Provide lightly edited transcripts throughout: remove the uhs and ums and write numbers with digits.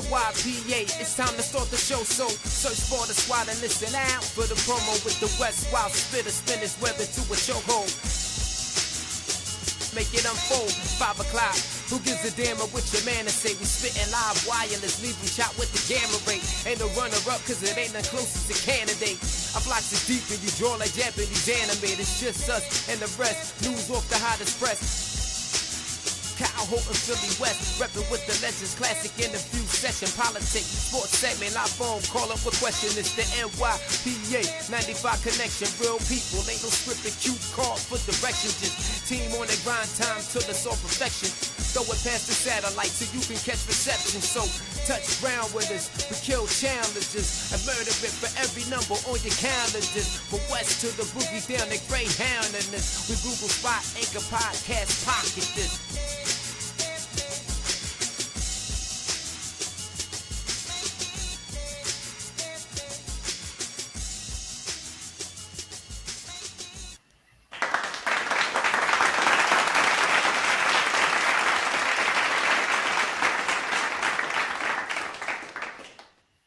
NYPA, it's time to start the show, so search for the squad and listen out for the promo with the West Wild Spitter, spin his weather to a chokehold. Make it unfold, 5 o'clock. Who gives a damn of what your man to say? We spittin' live wireless, leave you shot with the gamma ray. Ain't no runner-up, cause it ain't the closest to candidate. I fly so deep and you draw like Japanese anime. It's just us and the rest, news off the hottest press. Kyle Holton, Philly West, reppin' with the legends, classic interview session, politics, sports segment, live phone, call up a question, it's the NYPA, 95 connection, real people, ain't no scripted cue call for direction, just team on the grind, time till it's all perfection, throw it past the satellite so you can catch reception, so touch ground with us, we kill challenges, and murder it for every number on your calendars, from west to the boogie down the Greyhound in this, we Google Spot, Anchor Podcast, pocket this.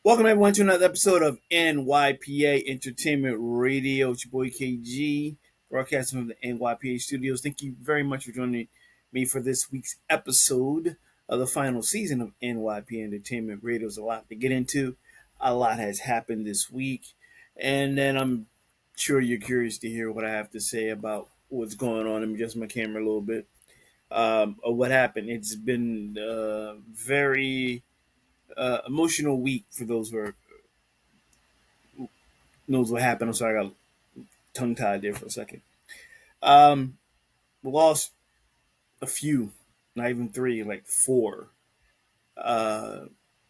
Welcome everyone to another episode of NYPA Entertainment Radio. It's your boy KG, broadcasting from the NYPA studios. Thank you very much for joining me for this week's episode of the final season of NYPA Entertainment Radio. There's a lot to get into. A lot has happened this week. And then I'm sure you're curious to hear what I have to say about what's going on. Let me adjust my camera a little bit. Of what happened. It's been very... emotional week for those who knows what happened. I'm sorry, I got tongue-tied there for a second. We lost a few, not even 3, like 4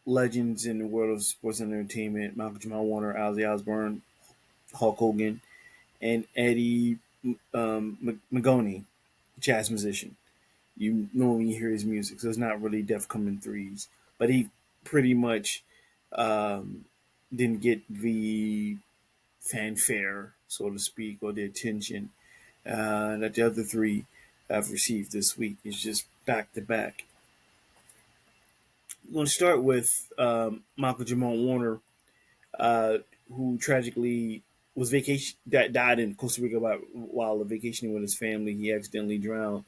legends in the world of sports and entertainment: Malcolm Jamal Warner, Ozzy Osbourne, Hulk Hogan, and Eddie Magoni, jazz musician. You know when you hear his music, so it's not really Def Coming Threes, but he pretty much didn't get the fanfare, so to speak, or the attention that the other 3 have received this week. It's just back to back. I'm going to start with Malcolm Jamal Warner, who tragically was died in Costa Rica while vacationing with his family. He accidentally drowned,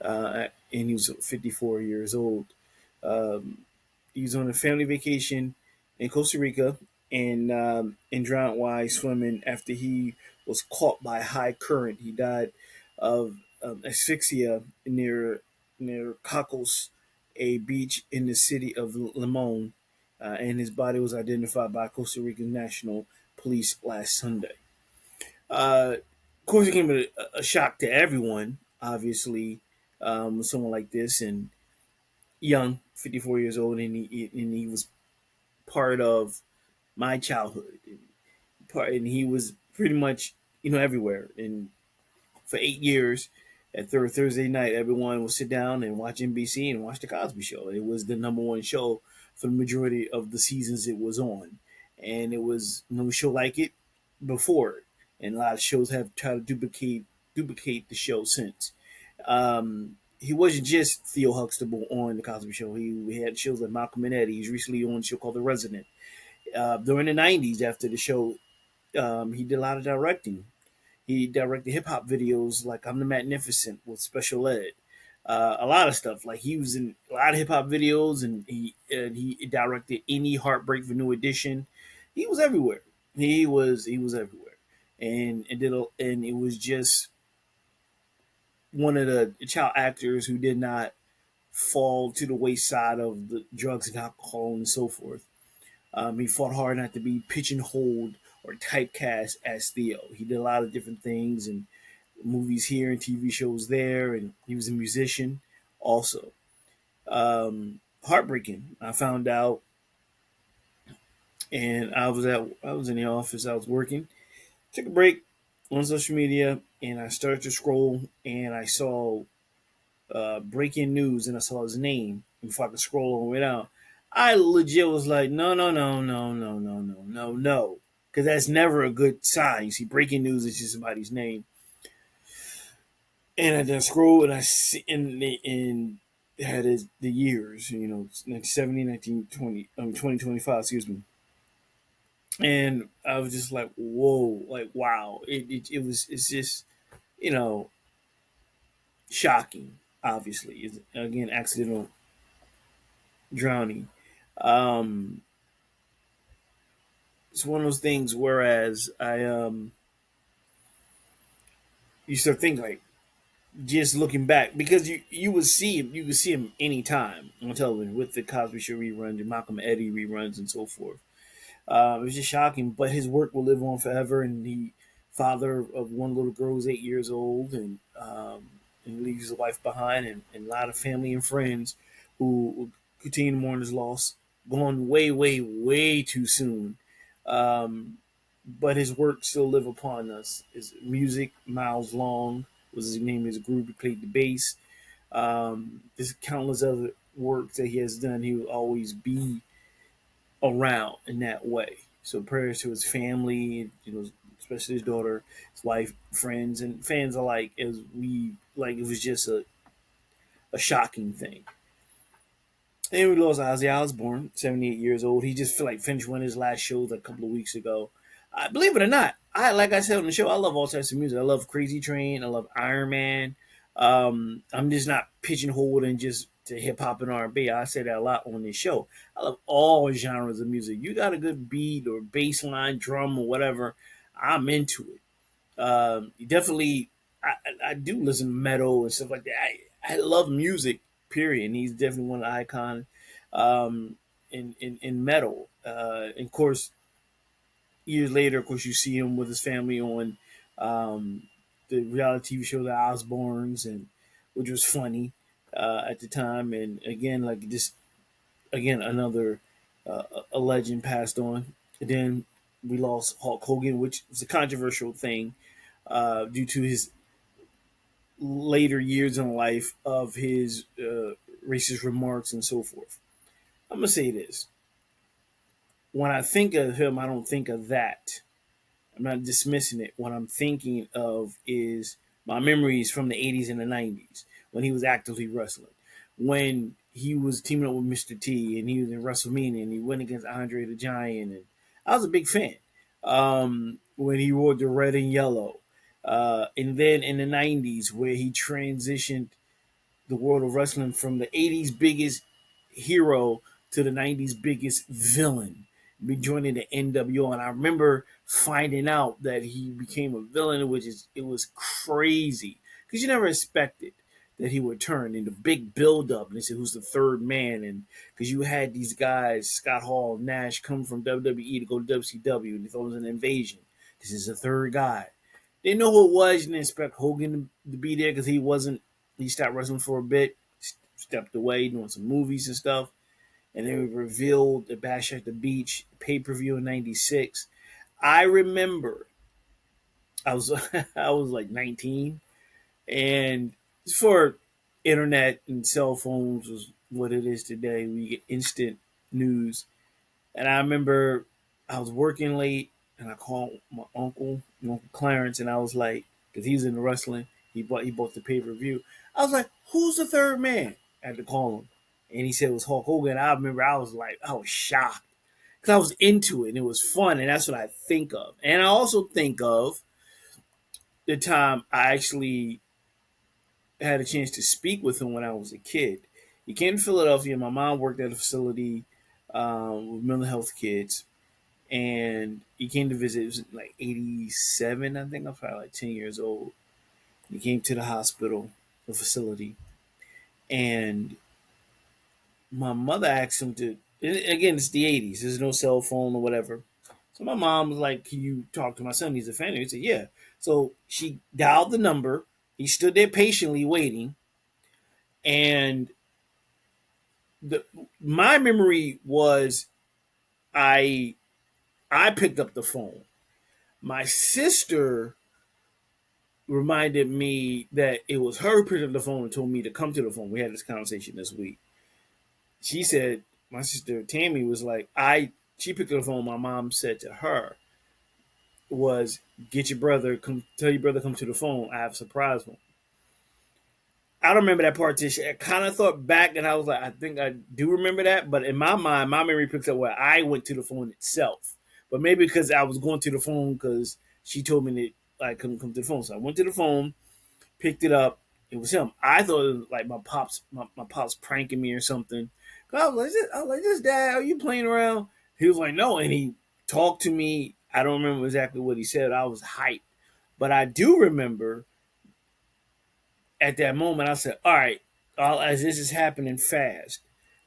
and he was 54 years old. He was on a family vacation in Costa Rica and drowned while swimming after he was caught by high current. He died of asphyxia near Cacos, a beach in the city of Limon, and his body was identified by Costa Rican National Police last Sunday. Of course, it came as a shock to everyone, obviously, with someone like this, and young, 54 years old, and he was part of my childhood, and he was pretty much everywhere. And for 8 years, at Thursday night, everyone would sit down and watch NBC and watch the Cosby Show. It was the number one show for the majority of the seasons it was on, and it was no show like it before it. And a lot of shows have tried to duplicate the show since. He wasn't just Theo Huxtable on the Cosby Show. He had shows like Malcolm and Eddie. He's recently on a show called The Resident. During the 90s, after the show, he did a lot of directing. He directed hip-hop videos like I'm the Magnificent with Special Ed. A lot of stuff. Like he was in a lot of hip-hop videos, and he directed Any Heartbreak for New Edition. He was everywhere. He was everywhere. And it was just one of the child actors who did not fall to the wayside of the drugs and alcohol and so forth. He fought hard not to be pigeonholed or typecast as Theo. He did a lot of different things and movies here and TV shows there, and he was a musician also. Heartbreaking. I found out, and I was in the office. I was working. Took a break on social media, and I started to scroll, and I saw breaking news, and I saw his name. Before I could scroll all the way down, I legit was like, no, because that's never a good sign. You see, breaking news is just somebody's name, and I then scroll, and I see, and had the years, 1970, 1920, 2025, excuse me. And I was just like, whoa, like, wow. It's just, you know, shocking, obviously. It's, again, accidental drowning. Um, it's one of those things, whereas you start thinking, like, just looking back, because you could see him anytime on television with the Cosby Show reruns and Malcolm and Eddie reruns and so forth. It was just shocking, but his work will live on forever. And he, father of one little girl who's 8 years old, and leaves his wife behind, and a lot of family and friends who continue to mourn his loss, gone way, way, way too soon. Um, but his work still live upon us. His music, Miles Long was his name. His group, he played the bass. There's countless other work that he has done. He will always be around in that way. So prayers to his family, especially his daughter, his wife, friends, and fans alike. As we like, it was just a shocking thing. And we lost Ozzy Osbourne, 78 years old. He just feel like finished one of his last shows a couple of weeks ago. Believe it or not, like I said on the show, I love all types of music. I love Crazy Train. I love Iron Man. I'm just not pigeonholed and just to hip hop and R&B. I say that a lot on this show. I love all genres of music. You got a good beat or bass line, drum or whatever, I'm into it. Definitely, I do listen to metal and stuff like that. I love music, period. And he's definitely one of the icons um, in metal. And of course, years later, of course, you see him with his family on um, the reality TV show The Osbournes, and which was funny at the time. And again, like this, again another a legend passed on. And then we lost Hulk Hogan, which was a controversial thing due to his later years in life of his racist remarks and so forth. I'm gonna say this: when I think of him, I don't think of that. I'm not dismissing it. What I'm thinking of is my memories from the 80s and the 90s when he was actively wrestling. When he was teaming up with Mr. T and he was in WrestleMania and he went against Andre the Giant. And I was a big fan when he wore the red and yellow. And then in the 90s, where he transitioned the world of wrestling from the 80s biggest hero to the 90s biggest villain, be joining the NWO. And I remember finding out that he became a villain, which is, it was crazy because you never expected that he would turn in the big build up. And they said, who's the third man? And because you had these guys, Scott Hall, Nash, come from WWE to go to WCW, and they thought it was an invasion. This is the third guy. Didn't know who it was. Didn't expect Hogan to be there because he wasn't. He stopped wrestling for a bit, stepped away, doing some movies and stuff. And then we revealed the Bash at the Beach pay-per-view in '96. I remember I was I was like 19, and for internet and cell phones was what it is today. We get instant news. And I remember I was working late, and I called my uncle Clarence, and I was like, because he's in the wrestling, he bought the pay-per-view. I was like, who's the third man? I had to call him, and he said it was Hulk Hogan. I remember I was like, I was shocked because I was into it and it was fun, and that's what I think of. And I also think of the time I actually had a chance to speak with him when I was a kid. He came to Philadelphia. My mom worked at a facility with mental health kids, and he came to visit. It was like '87, I think. I was probably like 10 years old. He came to the hospital, the facility, and my mother asked him to. Again, it's the '80s. There's no cell phone or whatever. So my mom was like, "Can you talk to my son? He's a fan." He said, "Yeah." So she dialed the number. He stood there patiently waiting, and the my memory was I I picked up the phone. My sister reminded me that it was her who picked up the phone and told me to come to the phone. We had this conversation this week. She said, my sister Tammy was like, she picked up the phone. My mom said to her was, get your brother, come tell your brother come to the phone. I have a surprise for him. I don't remember that part. I kind of thought back, and I was like, I think I do remember that. But in my mind, my memory picks up where I went to the phone itself. But maybe because I was going to the phone because she told me that I couldn't come to the phone, so I went to the phone, picked it up. It was him. I thought it was like my pops pranking me or something. I was like, this dad, are you playing around? He was like, no, and he talked to me. I don't remember exactly what he said. I was hyped, but I do remember at that moment, I said, all right, as this is happening fast,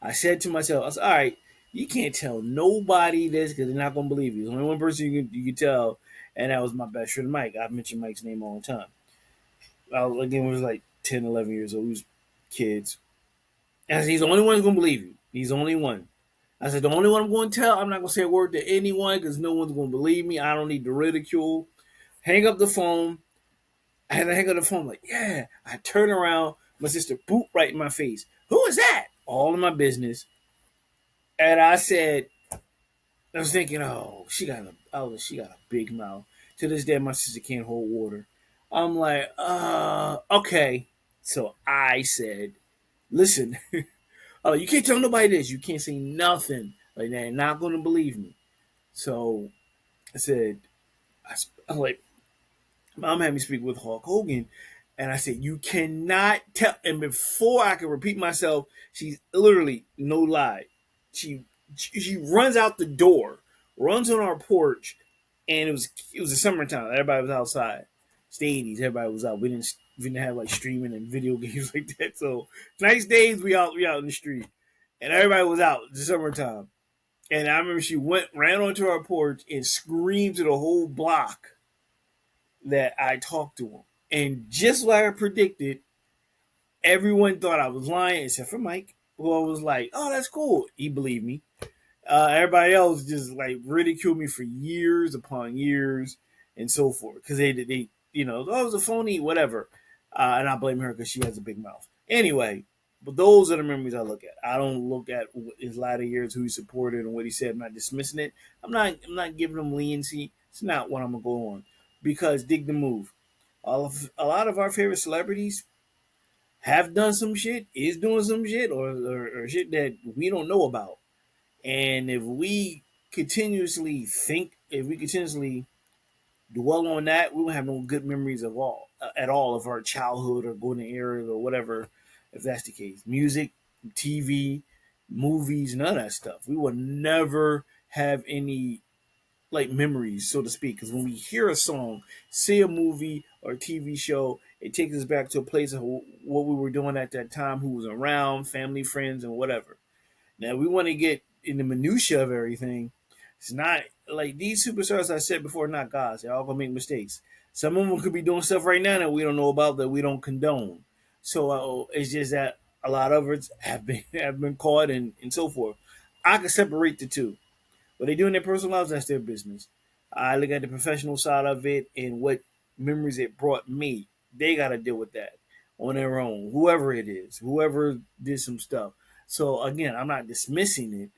I said to myself, I said, all right, you can't tell nobody this because they're not going to believe you. There's only one person you can tell, and that was my best friend, Mike. I've mentioned Mike's name all the time. Again, we was like 10, 11 years old. We was kids. And I said, he's the only one who's going to believe you. He's the only one. I said, the only one I'm going to tell, I'm not going to say a word to anyone because no one's going to believe me. I don't need the ridicule. Hang up the phone. I had to hang up the phone, like, yeah. I turn around, my sister boop right in my face. Who is that? All in my business. And I said, I was thinking, she got a big mouth. To this day, my sister can't hold water. I'm like, okay. So I said, listen, you can't tell nobody this. You can't say nothing. Like, they're not going to believe me. So I said, I'm like, Mom had me speak with Hulk Hogan, and I said, "You cannot tell." And before I could repeat myself, she's literally no lie. She runs out the door, runs on our porch, and it was the summertime. Everybody was outside. It's the 80s. Everybody was out. We didn't have like streaming and video games like that. So nice days. We out in the street, and everybody was out. It's the summertime, and I remember she ran onto our porch and screamed to the whole block that I talked to him. And just like I predicted, everyone thought I was lying except for Mike, who was like, "Oh, that's cool." He believed me. Everybody else just like ridiculed me for years upon years and so forth because they oh, it was a phony, whatever. And I blame her because she has a big mouth. Anyway, but those are the memories I look at. I don't look at his latter years, who he supported, and what he said. I'm not dismissing it. I'm not giving him leniency. It's not what I'm gonna go on because dig the move. A lot of our favorite celebrities have done some shit, is doing some shit, or shit that we don't know about. And if we continuously dwell on that, we won't have no good memories of all at all of our childhood or golden era or whatever. If that's the case, music, TV, movies, none of that stuff. We will never have any like memories, so to speak. Because when we hear a song, see a movie or a TV show, it takes us back to a place of what we were doing at that time, who was around, family, friends, and whatever. Now we want to get in the minutia of everything. It's not like these superstars I said before, not gods. They're all gonna make mistakes. Some of them could be doing stuff right now that we don't know about, that we don't condone. So it's just that a lot of it have been caught and so forth. I can separate the two. What they do in their personal lives, that's their business. I look at the professional side of it and what memories it brought me. They got to deal with that on their own, whoever it is, whoever did some stuff. So again, I'm not dismissing it.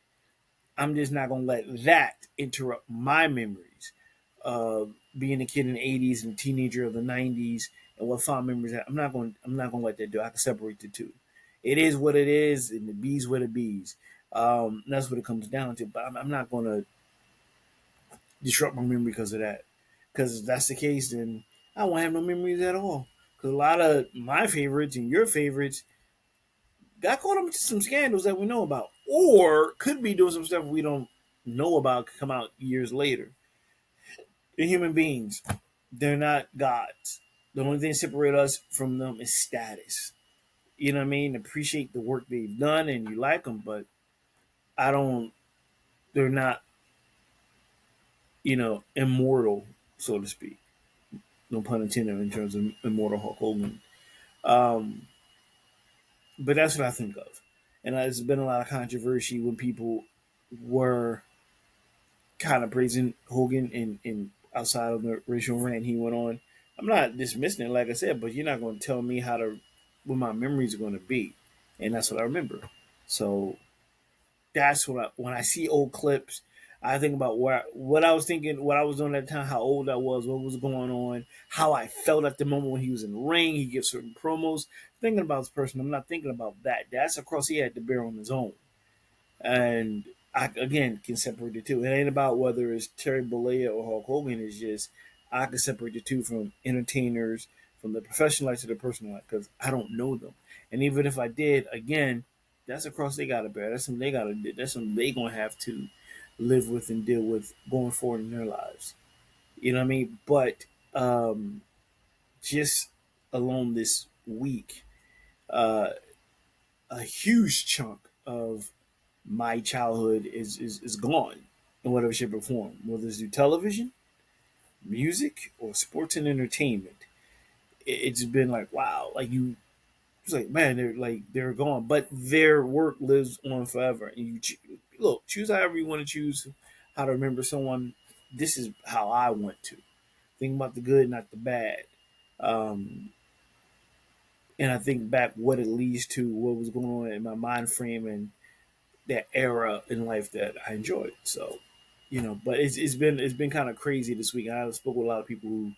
I'm just not gonna let that interrupt my memories of being a kid in the '80s and teenager of the '90s and what fond memories. I'm not gonna let that do. I can separate the two. It is what it is, and the bees what it bees. That's what it comes down to. But I'm not gonna disrupt my memory because of that. Because if that's the case, then I won't have no memories at all. Because a lot of my favorites and your favorites got caught up into some scandals that we know about, or could be doing some stuff we don't know about, could come out years later. They're human beings. They're not gods. The only thing that separates us from them is status. You know what I mean? Appreciate the work they've done and you like them, but I don't. They're not, immortal, so to speak. No pun intended in terms of immortal Hulk Hogan. Um, but that's what I think of. And there's been a lot of controversy when people were kind of praising Hogan and outside of the racial rant he went on. I'm not dismissing it, like I said, but you're not going to tell me what my memories are going to be, and that's what I remember. So that's when I see old clips. I think about what I was thinking, what I was doing at the time, how old I was, what was going on, how I felt at the moment when he was in the ring. He gives certain promos. Thinking about this person, I'm not thinking about that. That's a cross he had to bear on his own. And I again can separate the two. It ain't about whether it's Terry Bollea or Hulk Hogan. It's just I can separate the two from entertainers, from the professional life to the personal life, because I don't know them. And even if I did, again, that's a cross they got to bear. That's something they got to do. That's something they gonna have to live with and deal with going forward in their lives. You know what I mean? But just alone this week, uh, a huge chunk of my childhood is gone in whatever shape or form, whether it's through television, music, or sports and entertainment. It's been like wow, like you, it's like man, they're gone, but their work lives on forever. And look, choose however you want to choose how to remember someone. This is how I want to think about the good, not the bad. Um, and I think back what it leads to, what was going on in my mind frame, and that era in life that I enjoyed. So, but it's been kind of crazy this week. I spoke with a lot of people who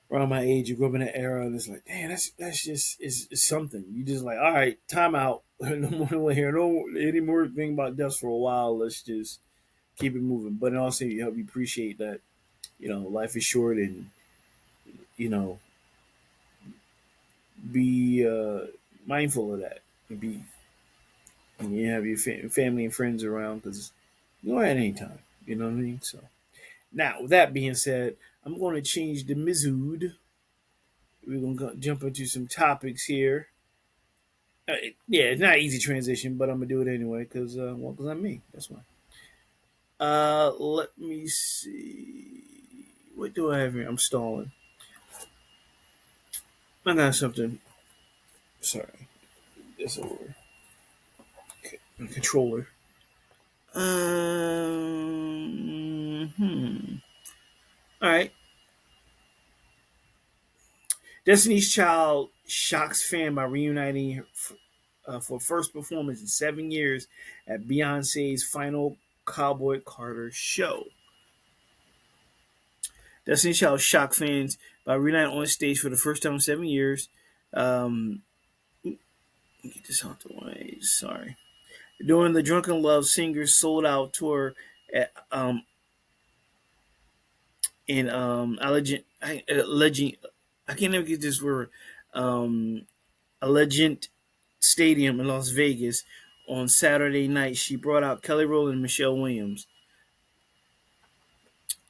around my age who grew up in that era, and it's like, damn, that's just is something. You just like, all right, time out. No more here. No any more thing about deaths for a while. Let's just keep it moving. But it also help you appreciate that life is short, and you know be mindful of that, and be and you have your family and friends around because you know at any time. You know what I mean? So now, with that being said, I'm going to change the mood. We're going to jump into some topics here. Yeah, it's not an easy transition, but I'm gonna do it anyway because because I'm me. That's why. Let me see. What do I have here? I'm stalling. I got something. Sorry, this over. Okay. Controller. All right. Destiny's Child shocks fan by reuniting for first performance in 7 years at Beyonce's final Cowboy Carter show. Destiny's Child shocked fans by reuniting on stage for the first time in 7 years. Um, get this out the way. Sorry. During the Drunken Love Singers sold out tour at in I can't even get this word. Allegiant Stadium in Las Vegas on Saturday night, she brought out Kelly Rowland and Michelle Williams.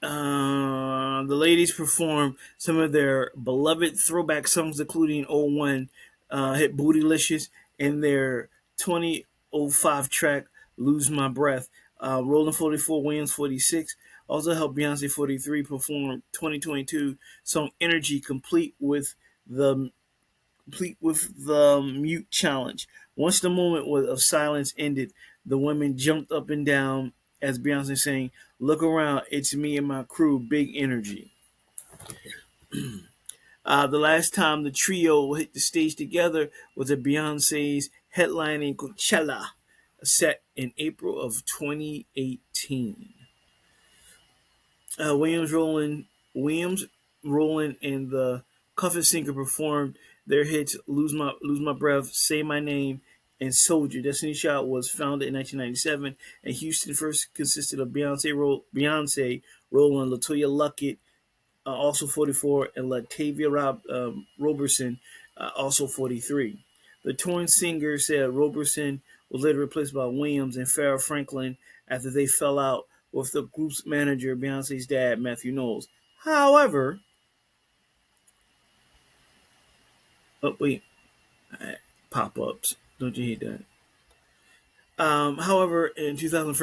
The ladies performed some of their beloved throwback songs, including '01 hit Bootylicious and their 2005 track Lose My Breath. Rolling 44, Williams 46 also helped Beyonce 43 perform 2022 song Energy, the complete with the mute challenge. Once the moment of silence ended, the women jumped up and down as Beyonce sang, "Look around, it's me and my crew, big energy." The last time the trio hit the stage together was at Beyonce's headlining Coachella, set in April of 2018. Williams, Roland, and the Cuffin Singer performed their hits Lose My Breath," "Say My Name," and "Soldier." Destiny Child was founded in 1997, and Houston first consisted of Beyonce, Roland, Latoya Luckett, also 44, and Latavia Roberson, also 43. The touring singer said Roberson was later replaced by Williams and Farrah Franklin after they fell out with the group's manager, Beyonce's dad, Matthew Knowles. However, oh wait, pop-ups. Don't you hate that? However, in 2000,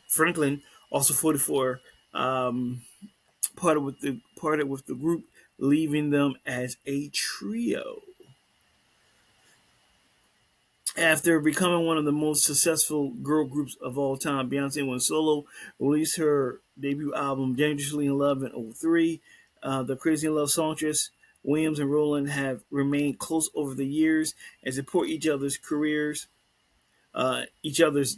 Franklin, also 44, parted with the group, leaving them as a trio. After becoming one of the most successful girl groups of all time, Beyonce went solo, released her debut album Dangerously in Love in '03. The Crazy in Love songstress, Williams and Roland have remained close over the years and support each other's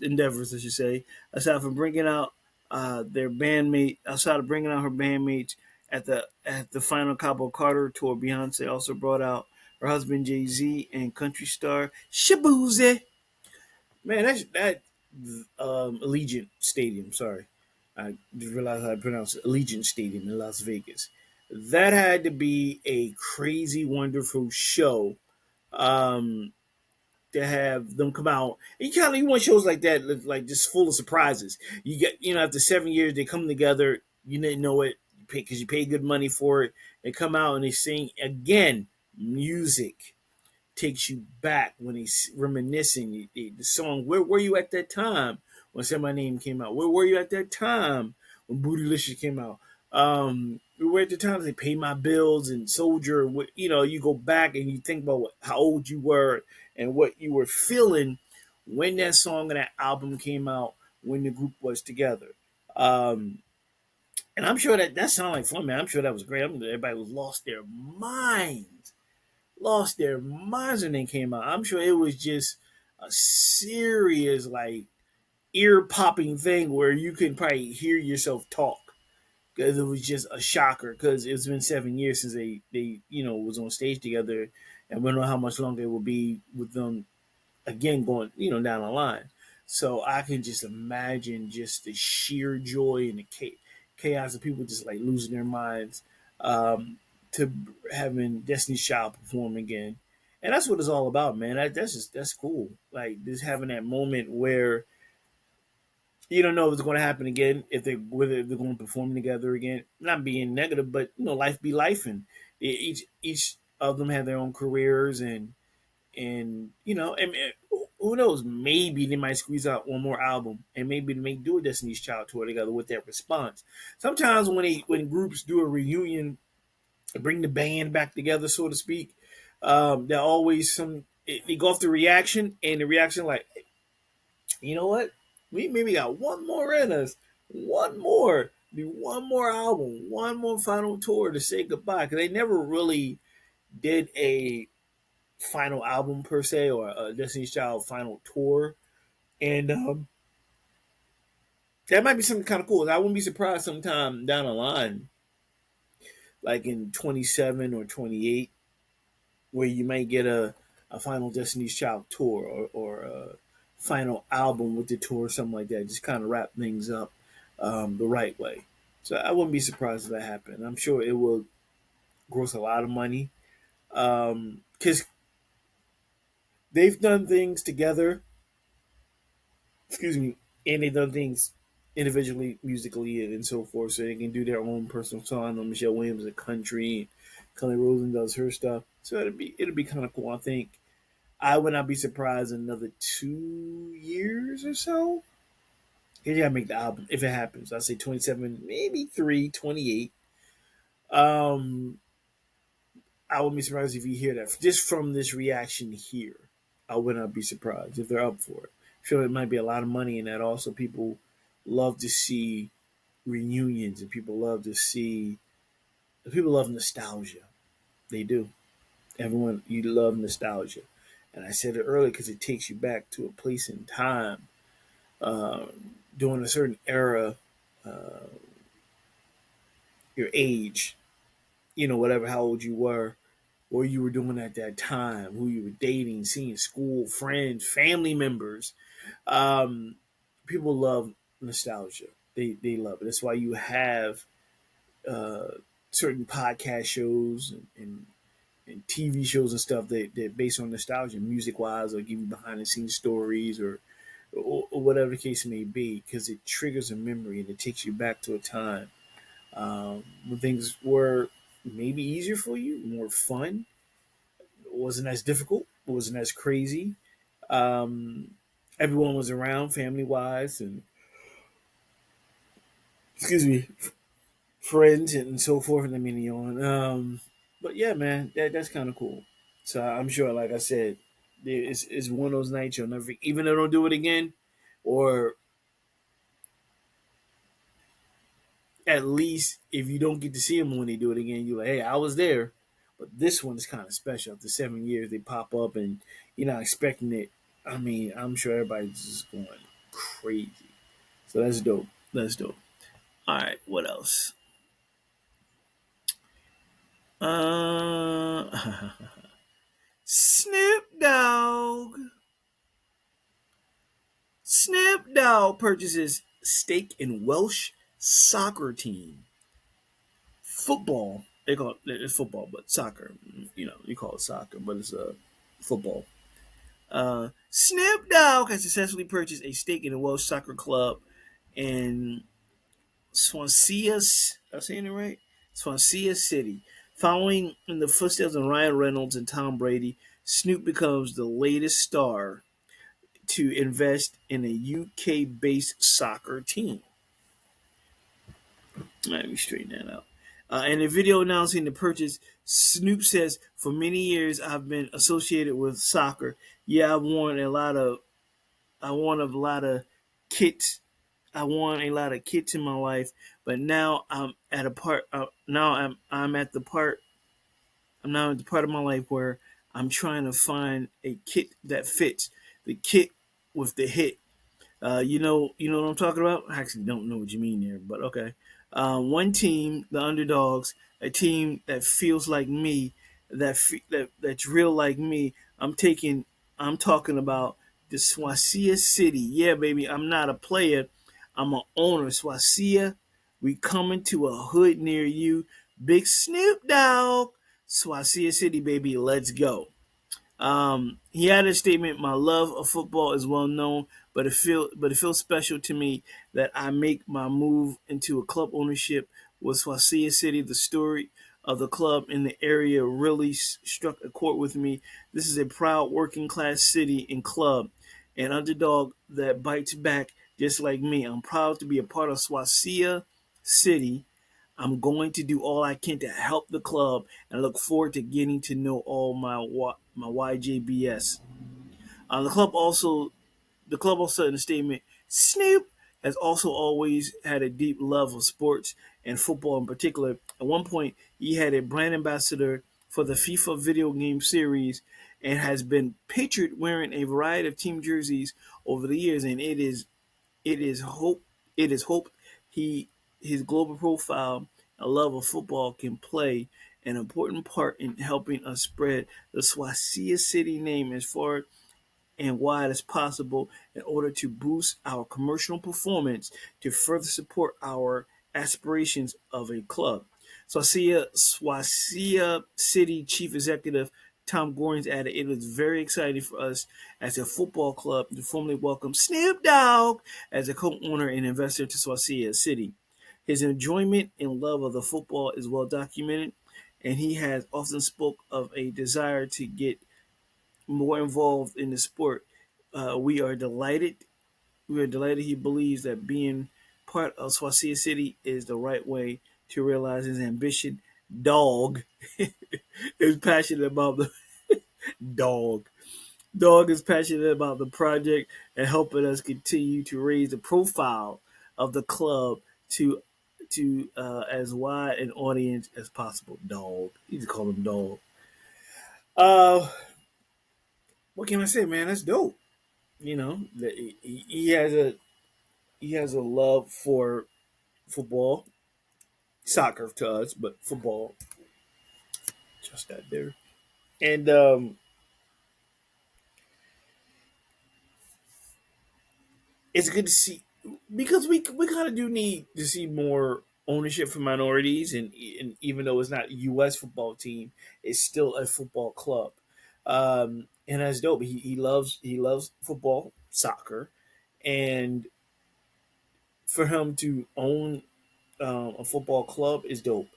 endeavors, I should say. Aside from bringing out their bandmate, outside of bringing out her bandmates at the final Cabo Carter tour, Beyonce also brought out her husband Jay Z and country star Shabuzi. Man, that Allegiant Stadium. Sorry, I just realized how I pronounce it. Allegiant Stadium in Las Vegas. That had to be a crazy, wonderful show. Um, to have them come out. You want shows like that, like just full of surprises. You get, after 7 years, they come together. You didn't know it because you pay good money for it. They come out and they sing again. Music takes you back when he's reminiscing. The song, where were you at that time when Say My Name came out? Where were you at that time when Bootylicious came out? We were at the time they Pay My Bills and Soldier. You go back and you think about how old you were and what you were feeling when that song and that album came out, when the group was together. Um, and I'm sure that sounded like fun, man. I'm sure that was great. Everybody was lost their minds when they came out. I'm sure it was just a serious, like, ear popping thing where you can probably hear yourself talk because it was just a shocker. Because it's been 7 years since they was on stage together, and we don't know how much longer it will be with them again going down the line. So I can just imagine just the sheer joy and the chaos of people just like losing their minds, to having Destiny's Child perform again. And that's what it's all about, man. That's cool. Like just having that moment where you don't know if it's going to happen again, whether they're going to perform together again. Not being negative, but life be life, and each of them have their own careers, and who knows? Maybe they might squeeze out one more album, and maybe they may do a Destiny's Child tour together with that response. Sometimes when groups do a reunion, bring the band back together, so to speak, there always they go off the reaction, and the reaction like, you know what? We maybe got one more in us, one more, do one more album, one more final tour to say goodbye, because they never really did a final album per se, or a Destiny's Child final tour, and that might be something kind of cool. I wouldn't be surprised sometime down the line, like in 27 or 28, where you might get a final Destiny's Child tour, or a final album with the tour, or something like that. Just kind of wrap things up the right way. So I wouldn't be surprised if that happened. I'm sure it will gross a lot of money, because they've done things together, excuse me, and they've done things individually, musically, and so forth. So they can do their own personal song. Michelle Williams, a country, and Kelly Rowland does her stuff. So it'll be kind of cool. I think I would not be surprised in another 2 years or so. You gotta make the album if it happens. I say 27, maybe 3, 28. Um, I wouldn't be surprised if you hear that just from this reaction here. I would not be surprised if they're up for it. I'm sure it might be a lot of money in that. Also, people love to see reunions, and people love nostalgia. They do. Everyone, you love nostalgia, and I said it earlier because it takes you back to a place in time, during a certain era, uh, your age, whatever, how old you were, what you were doing at that time, who you were dating, seeing, school, friends, family members. Um, People love nostalgia. They love it. That's why you have uh, certain podcast shows and TV shows and stuff that based on nostalgia, music wise, or give you behind the scenes stories, or whatever the case may be, because it triggers a memory and it takes you back to a time, when things were maybe easier for you, more fun. It wasn't as difficult. It wasn't as crazy. Um, Everyone was around, family wise, and excuse me, friends and so forth. And I mean, but yeah, man, that's kind of cool. So I'm sure, like I said, it's one of those nights you'll never, even if they don't do it again, or at least if you don't get to see them when they do it again, you're like, hey, I was there. But this one is kind of special. After 7 years, they pop up and you're not expecting it. I mean, I'm sure everybody's just going crazy. So that's dope. That's dope. All right, what else? Uh, Snoop Dogg. Snoop Dogg purchases stake in Welsh soccer team. Football. They call it's football, but soccer. You know, you call it soccer, but it's football. Snoop Dogg has successfully purchased a stake in the Welsh soccer club in Swansea. I'm saying it right? Swansea City. Following in the footsteps of Ryan Reynolds and Tom Brady, Snoop becomes the latest star to invest in a UK-based soccer team. Let me straighten that out. In a video announcing the purchase, Snoop says, "For many years, I've been associated with soccer. Yeah, I won a lot of kits. I won a lot of kits in my life, but now I'm at a part. Now I'm at the part. I'm now at the part of my life where I'm trying to find a kit that fits. The kit with the hit. You know what I'm talking about. I actually don't know what you mean there, but okay. One team, the underdogs, a team that feels like me, that's real like me. I'm talking about the Swansea City. Yeah, baby. I'm not a player. I'm an owner. Swansea. We coming to a hood near you. Big Snoop Dogg. Swansea City, baby. Let's go. He had a statement. My love of football is well known, but it feels special to me that I make my move into a club ownership with Swansea City. The story of the club in the area really struck a chord with me. This is a proud working class city and club, an underdog that bites back just like me. I'm proud to be a part of Swansea City. I'm going to do all I can to help the club and look forward to getting to know all my YJBS. The club also said in a statement, Snoop has also always had a deep love of sports and football in particular. At one point, he had a brand ambassador for the FIFA video game series and has been pictured wearing a variety of team jerseys over the years. And it is hope it is hope he his global profile and love of football can play an important part in helping us spread the Swansea City name as far and wide as possible in order to boost our commercial performance to further support our aspirations of a club. Swansea City Chief Executive Tom Gorings added, it was very exciting for us as a football club to formally welcome Snoop Dogg as a co-owner and investor to Swansea City. His enjoyment and love of the football is well documented, and he has often spoke of a desire to get more involved in the sport. We are delighted. We are delighted he believes that being part of Swansea City is the right way to realize his ambition. Dog is passionate about the dog. Dog is passionate about the project and helping us continue to raise the profile of the club to as wide an audience as possible. Dog. You just call him dog. Uh, what can I say, man? That's dope. You know, he has a love for football, soccer to us, but football, just that there. And it's good to see because we kind of do need to see more ownership for minorities, and even though it's not a U.S. football team, it's still a football club. And that's dope. He loves football, soccer, and for him to own a football club is dope.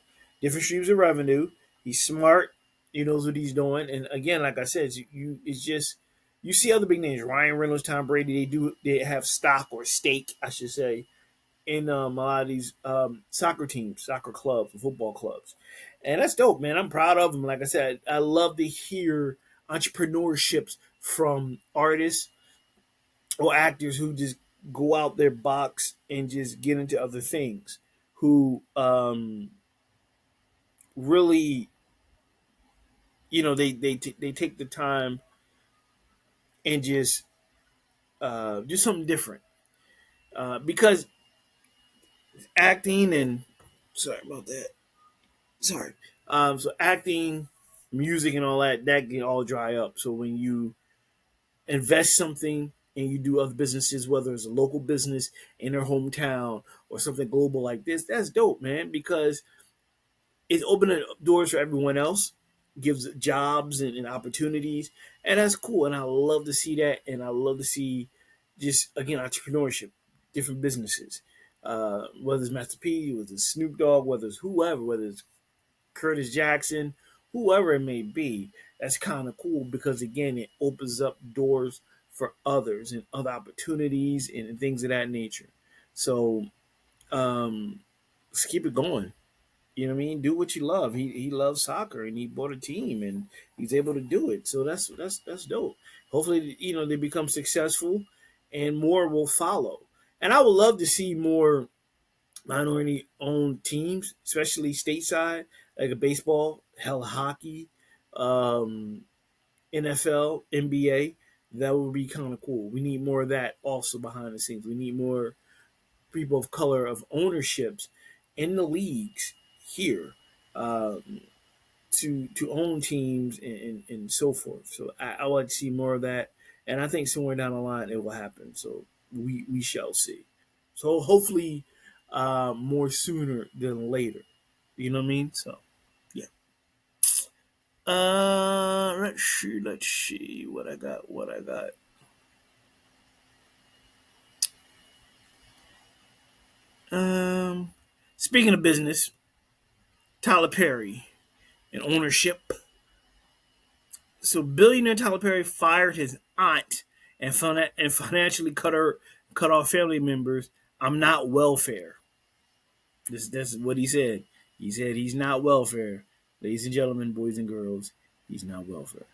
Different streams of revenue. He's smart. He knows what he's doing. And again, like I said, it's just you see other big names, Ryan Reynolds, Tom Brady. They have stock or stake, I should say, in a lot of these soccer teams, soccer clubs, football clubs, and that's dope, man. I'm proud of them. Like I said, I love to hear entrepreneurships from artists or actors who just go out their box and just get into other things who really they take the time and just do something different because acting and sorry about that. Sorry. So acting, music, and all that can all dry up. So when you invest something and you do other businesses, whether it's a local business in their hometown or something global like this, that's dope, man, because it's opening doors for everyone else, gives jobs and opportunities, and that's cool. And I love to see that, and I love to see just again entrepreneurship, different businesses, whether it's Master P, whether it's Snoop Dogg, whether it's whoever, whether it's Curtis Jackson, whoever it may be. That's kind of cool because again, it opens up doors for others and other opportunities and things of that nature. So um, let's keep it going. You know what I mean? Do what you love. He loves soccer and he bought a team and he's able to do it. So that's dope. Hopefully, they become successful and more will follow. And I would love to see more minority owned teams, especially stateside, like a baseball, hell hockey, um, NFL, NBA. That would be kind of cool. We need more of that also behind the scenes. We need more people of color of ownerships in the leagues here, um, to own teams and so forth. So I would like to see more of that, and I think somewhere down the line it will happen. So we shall see. So hopefully, more sooner than later. You know what I mean? So yeah. Let's see what I got. What I got. Um, Speaking of business, Tyler Perry and ownership. So billionaire Tyler Perry fired his aunt and financially cut off family members. I'm not welfare. That's what he said. He said he's not welfare. Ladies and gentlemen, boys and girls, he's not welfare.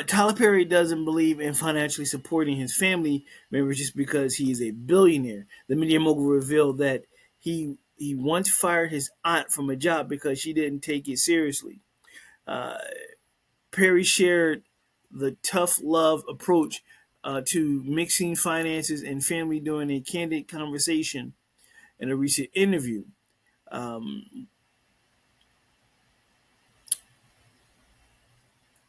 Tyler Perry doesn't believe in financially supporting his family members just because he is a billionaire. The media mogul revealed that he once fired his aunt from a job because she didn't take it seriously. Uh, Perry shared the tough love approach to mixing finances and family during a candid conversation in a recent interview. Um,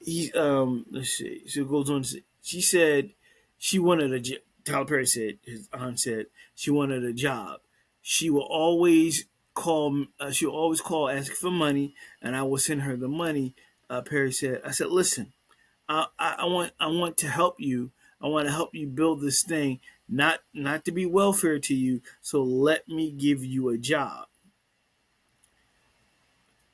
Let's see. So it goes on. She said she wanted a job. Tyler Perry said his aunt said she wanted a job. She will always call. She'll always call asking for money, and I will send her the money. Perry said. I said, listen, I want to help you. I want to help you build this thing, not to be welfare to you. So let me give you a job.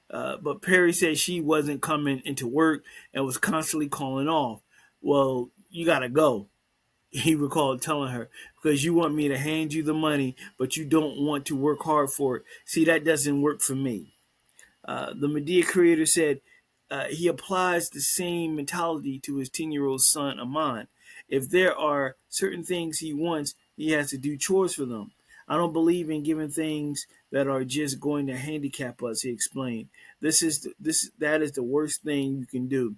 But Perry said she wasn't coming into work and was constantly calling off. Well, you gotta go. He recalled telling her, because you want me to hand you the money, but you don't want to work hard for it. See, that doesn't work for me. The Medea creator said he applies the same mentality to his 10-year-old son, Amon. If there are certain things he wants, he has to do chores for them. I don't believe in giving things that are just going to handicap us, he explained. That is the worst thing you can do.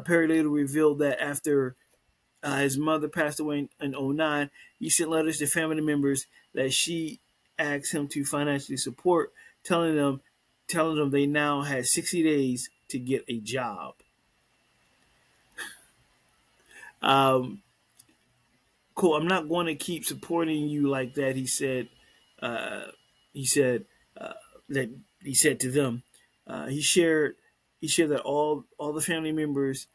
Perry later revealed that after his mother passed away in '09, he sent letters to family members that she asked him to financially support, telling them telling them they now had 60 days to get a job. Um, cool. I'm not going to keep supporting you like that. He said. Uh, he said uh, that he said to them. He shared. He shared that all the family members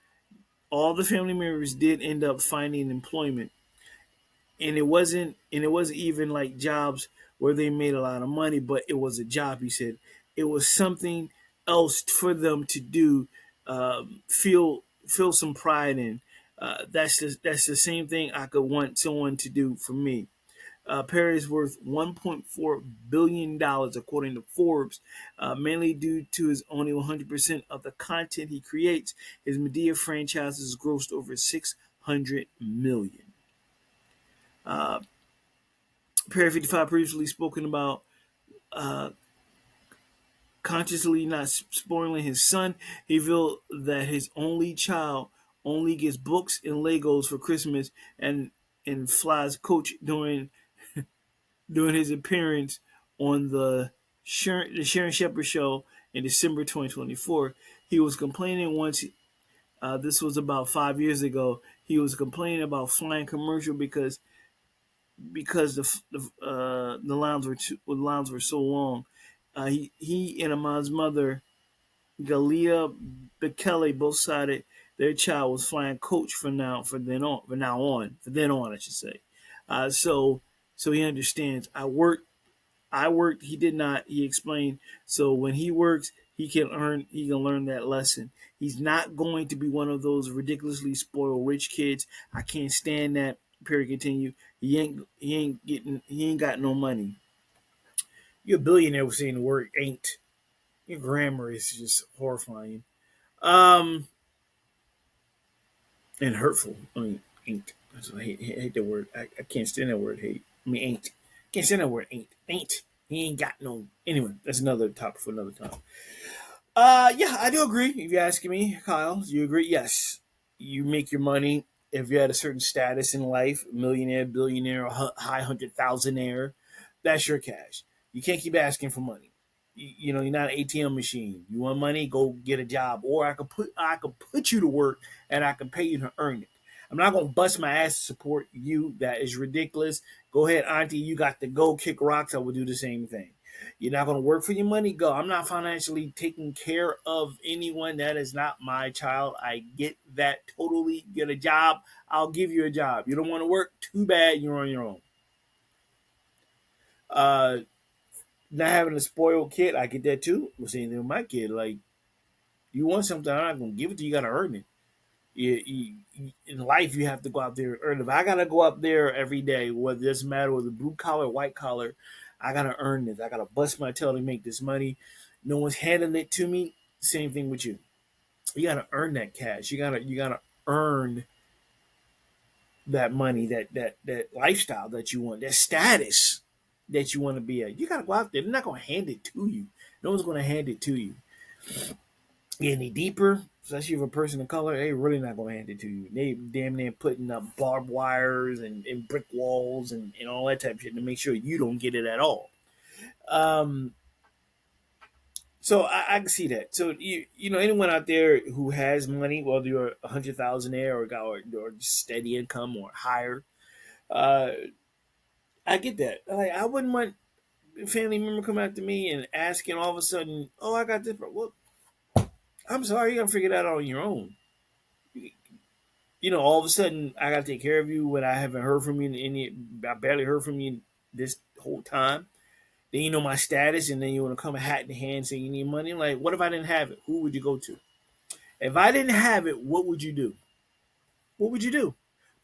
did end up finding employment, and it wasn't even like jobs where they made a lot of money, but it was a job. He said it was something else for them to do, feel some pride in. That's the same thing I could want someone to do for me. Perry is worth $1.4 billion according to Forbes, mainly due to his owning 100% of the content he creates. His Medea franchise has grossed over 600 million. Uh, Perry 55 previously spoken about uh, consciously not spoiling his son. He revealed that his only child only gets books and Legos for Christmas and flies coach during during his appearance on the Sharon Shepherd show in December 2024. He was complaining once. This was about 5 years ago. He was complaining about flying commercial because the lines were so long. He and Ahmad's mother, Galia Bekele, both cited their child was flying coach for then on, I should say. So he understands. I worked. He did not. He explained. So when he works, he can earn. He can learn that lesson. He's not going to be one of those ridiculously spoiled rich kids. I can't stand that. Period. Continue. He ain't got no money. You're a billionaire with saying the word ain't. Your grammar is just horrifying. Um, and hurtful. I mean, ain't. I hate that word. I can't stand that word. Hate. I mean, ain't. Can't stand that word. Ain't. Ain't. He ain't got no. Anyway, that's another topic for another time. Yeah, I do agree. If you're asking me, Kyle, do you agree? Yes, you make your money if you're at a certain status in life, millionaire, billionaire, high 100,000aire. That's your cash. You can't keep asking for money. You're not an ATM machine. You want money? Go get a job, or I could put you to work and I can pay you to earn it. I'm not gonna bust my ass to support you. That is ridiculous. Go ahead, Auntie. You got to go kick rocks. I will do the same thing. You're not going to work for your money? Go. I'm not financially taking care of anyone that is not my child. I get that totally. Get a job. I'll give you a job. You don't want to work? Too bad. You're on your own. Uh, Not having a spoiled kid, I get that too. I'm saying to my kid, like, you want something, I'm not going to give it to you. You got to earn it. In life, you have to go out there and earn it. If I got to go up there every day, whether it doesn't matter whether blue collar, white collar, I got to earn this. I got to bust my tail to make this money. No one's handing it to me. Same thing with you. You got to earn that cash. You got to earn that money, that lifestyle that you want, that status that you want to be at. You got to go out there. They're not going to hand it to you. No one's going to hand it to you. Get any deeper, especially if a person of color, they really not going to hand it to you. They damn near putting up barbed wires and brick walls and all that type of shit to make sure you don't get it at all. Um, so I can see that. So anyone out there who has money, whether you're 100,000aire or steady income or higher, uh, I get that. Like, I wouldn't want a family member come after me and asking all of a sudden, "Oh, I got this." Well, I'm sorry, you gotta figure that out on your own. All of a sudden I got to take care of you when I haven't heard from you I barely heard from you this whole time. Then you know my status, and then you want to come a hat in hand saying you need money. Like, what if I didn't have it? Who would you go to? If I didn't have it, what would you do? What would you do?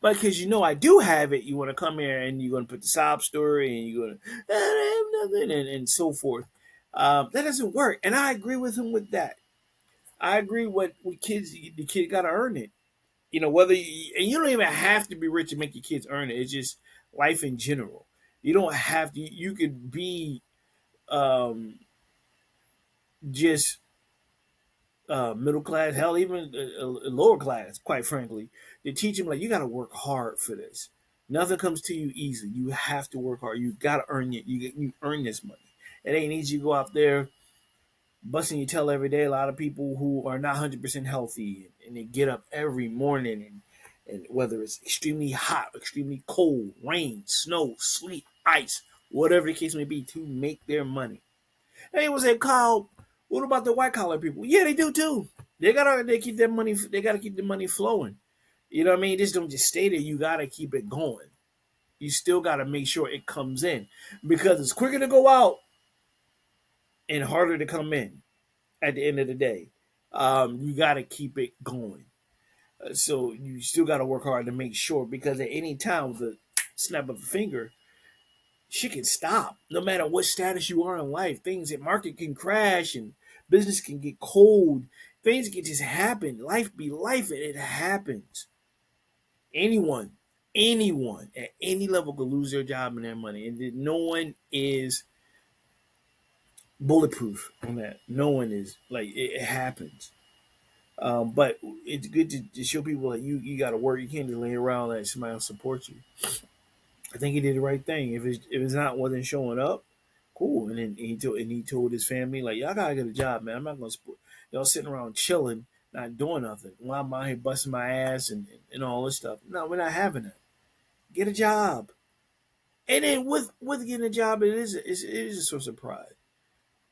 But because I do have it, you want to come here and you're going to put the sob story and you're going to, I have nothing, and so forth. That doesn't work. And I agree with him with that. I agree with kids, the kid got to earn it. And you don't even have to be rich to make your kids earn it. It's just life in general. You don't have to. You could be um, just middle class, hell, even lower class. Quite frankly, they teach them, like, you got to work hard for this. Nothing comes to you easily. You have to work hard. You got to earn it. You earn this money. It ain't easy to go out there busting your tail every day. A lot of people who are not 100% healthy, and they get up every morning, and whether it's extremely hot, extremely cold, rain, snow, sleet, ice, whatever the case may be, to make their money. And anyone say, Kyle, what about the white collar people? Yeah, they do too. They keep their money. They gotta keep the money flowing. You know what I mean? Just don't just stay there. You gotta keep it going. You still gotta make sure it comes in, because it's quicker to go out and harder to come in at the end of the day. You got to keep it going. So you still got to work hard to make sure, because at any time, with a snap of a finger, shit can stop. No matter what status you are in life, the market can crash and business can get cold. Things can just happen. Life be life, and it happens. Anyone at any level could lose their job and their money, and no one is bulletproof on that. No one is. Like, it happens. But it's good to show people that you got to work. You can't just lay around and let somebody else support you. I think he did the right thing. If it's not wasn't showing up, cool. And then he told his family like, y'all gotta get a job, man. I'm not gonna support y'all sitting around chilling, not doing nothing. While I'm out here busting my ass and all this stuff. No, we're not having that. Get a job. And then with getting a job, it is a source of pride.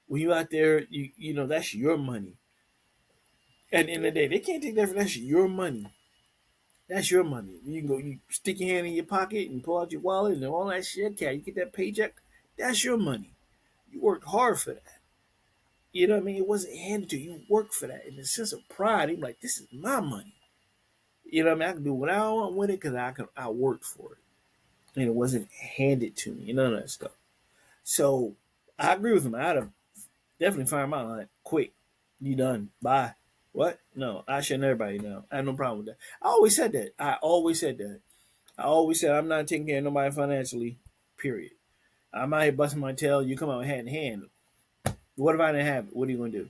When you out there, you know that's your money. At the end of the day, they can't take that for that's your money. That's your money. You can go, you stick your hand in your pocket and pull out your wallet and all that shit. Okay, you get that paycheck. That's your money. You worked hard for that. You know what I mean? It wasn't handed to you. You worked for that. In a sense of pride, you're like, this is my money. You know what I mean? I can do what I want with it because I worked for it. And it wasn't handed to me. None of that stuff. So I agree with him. I'd have definitely fired my line. Quick. You done. Bye. What? No, I shut everybody down. I have no problem with that. I always said that. I always said that. I always said I'm not taking care of nobody financially. Period. I'm out here busting my tail. You come out hand in hand. What if I didn't have it? What are you gonna do?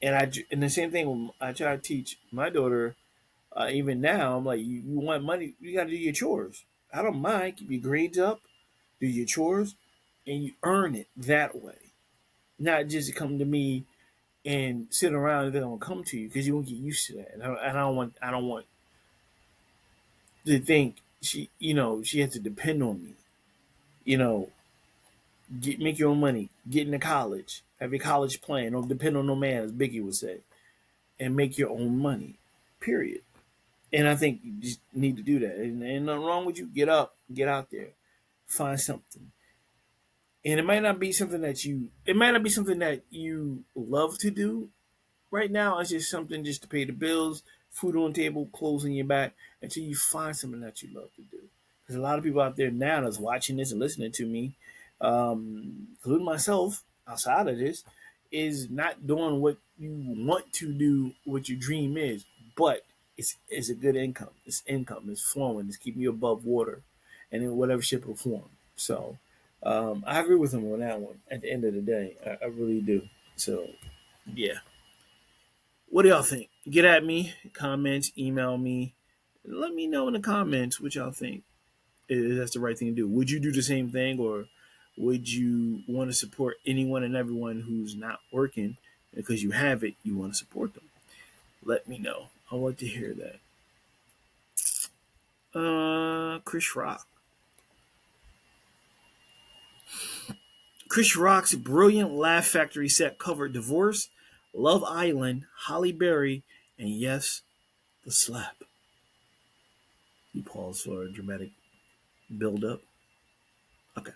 And the same thing when I try to teach my daughter. Even now, I'm like, you want money? You got to do your chores. I don't mind. Keep your grades up. Do your chores, and you earn it that way. Not just come to me and sit around and they don't come to you because you won't get used to that. And I don't want to think she has to depend on me. You know, make your own money, get into college, have your college plan, don't depend on no man, as Biggie would say, and make your own money. Period. And I think you just need to do that. And ain't nothing wrong with you. Get up, get out there, find something. And it might not be something that you love to do, right now, it's just something just to pay the bills, food on the table, clothes on your back, until you find something that you love to do. Because a lot of people out there now that's watching this and listening to me, including myself, outside of this, is not doing what you want to do, what your dream is, but it's a good income. It's income. It's flowing. It's keeping you above water, and in whatever shape or form. So I agree with him on that one. At the end of the day, I really do. So yeah. What do y'all think? Get at me, comments, email me. Let me know in the comments what y'all think. Is that's the right thing to do? Would you do the same thing, or would you want to support anyone and everyone who's not working because you have it? You want to support them? Let me know. I want to hear that. Chris Rock. Chris Rock's brilliant Laugh Factory set covered Divorce, Love Island, Holly Berry, and yes, the slap. He paused for a dramatic build up. Okay.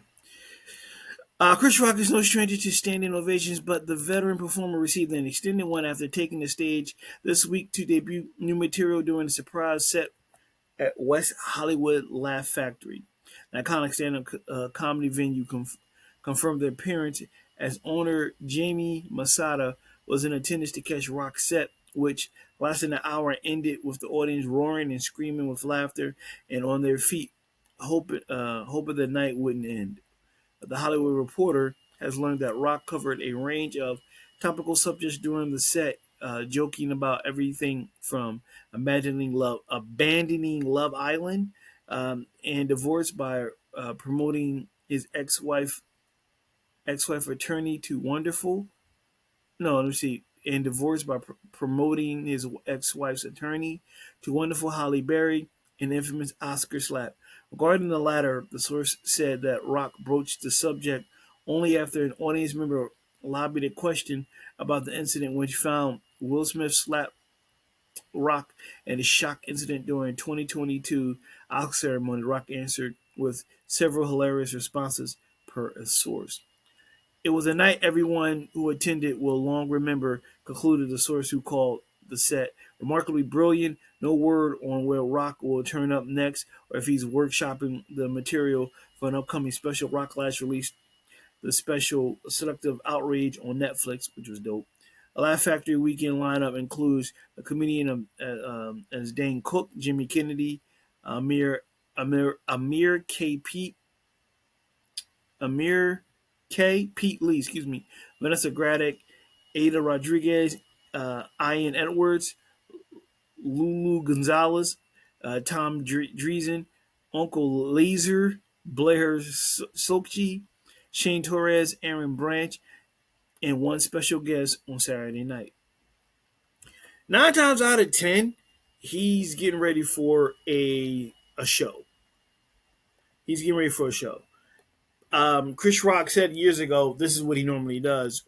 Chris Rock is no stranger to standing ovations, but the veteran performer received an extended one after taking the stage this week to debut new material during a surprise set at West Hollywood Laugh Factory. An iconic stand-up comedy venue confirmed their appearance as owner Jamie Masada was in attendance to catch Rock's set, which lasted an hour and ended with the audience roaring and screaming with laughter and on their feet, hoping the night wouldn't end. The Hollywood Reporter has learned that Rock covered a range of topical subjects during the set, joking about everything from abandoning Love Island, and divorce by promoting his ex-wife attorney to Wonderful. No, let me see. And divorced by promoting his ex-wife's attorney to Wonderful Holly Berry and the infamous Oscar slap. Regarding the latter, the source said that Rock broached the subject only after an audience member lobbied a question about the incident, which found Will Smith slapped Rock and a shock incident during 2022 Oscar ceremony. Rock answered with several hilarious responses per a source. It was a night everyone who attended will long remember, concluded the source who called the set remarkably brilliant. No word on where Rock will turn up next or if he's workshopping the material for an upcoming special Rocklash release, the special Selective Outrage on Netflix, which was dope. A Laugh Factory weekend lineup includes a comedian as Dane Cook, Jimmy Kennedy, Amir K. Pete, Amir K. Pete Lee, Vanessa Graddick, Ada Rodriguez, Ian Edwards, Lulu Gonzalez, Tom Dreesen, Uncle Laser, Blair Silkchi, Shane Torres, Aaron Branch, and one special guest on Saturday night. 9 times out of 10, he's getting ready for a show. He's getting ready for a show. Chris Rock said years ago, this is what he normally does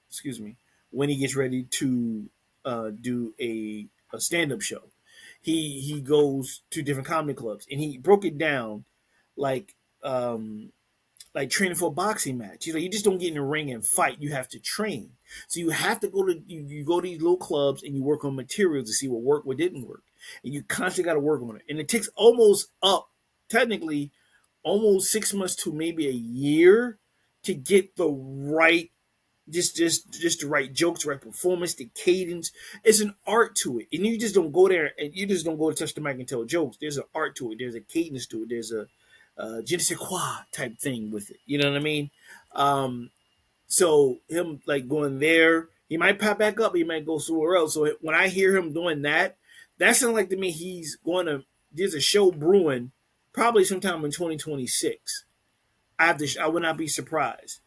excuse me, when he gets ready to do a stand up show. He goes to different comedy clubs, and he broke it down like um, like training for a boxing match. You just don't get in the ring and fight. You have to train. So you have to you go to these little clubs and you work on materials to see what worked, what didn't work, and you constantly got to work on it. And it takes almost up technically almost 6 months to maybe a year to get the right just the right jokes, the right performance, the cadence. It's an art to it, and you just don't go there and you just don't go to touch the mic and tell jokes. There's an art to it. There's a cadence to it. There's a je ne sais quoi type thing with it. You know what I mean? Um, so him like going there, he might pop back up. He might go somewhere else. So when I hear him doing that, that sounds like to me he's going to. There's a show brewing, probably sometime in 2026. I would not be surprised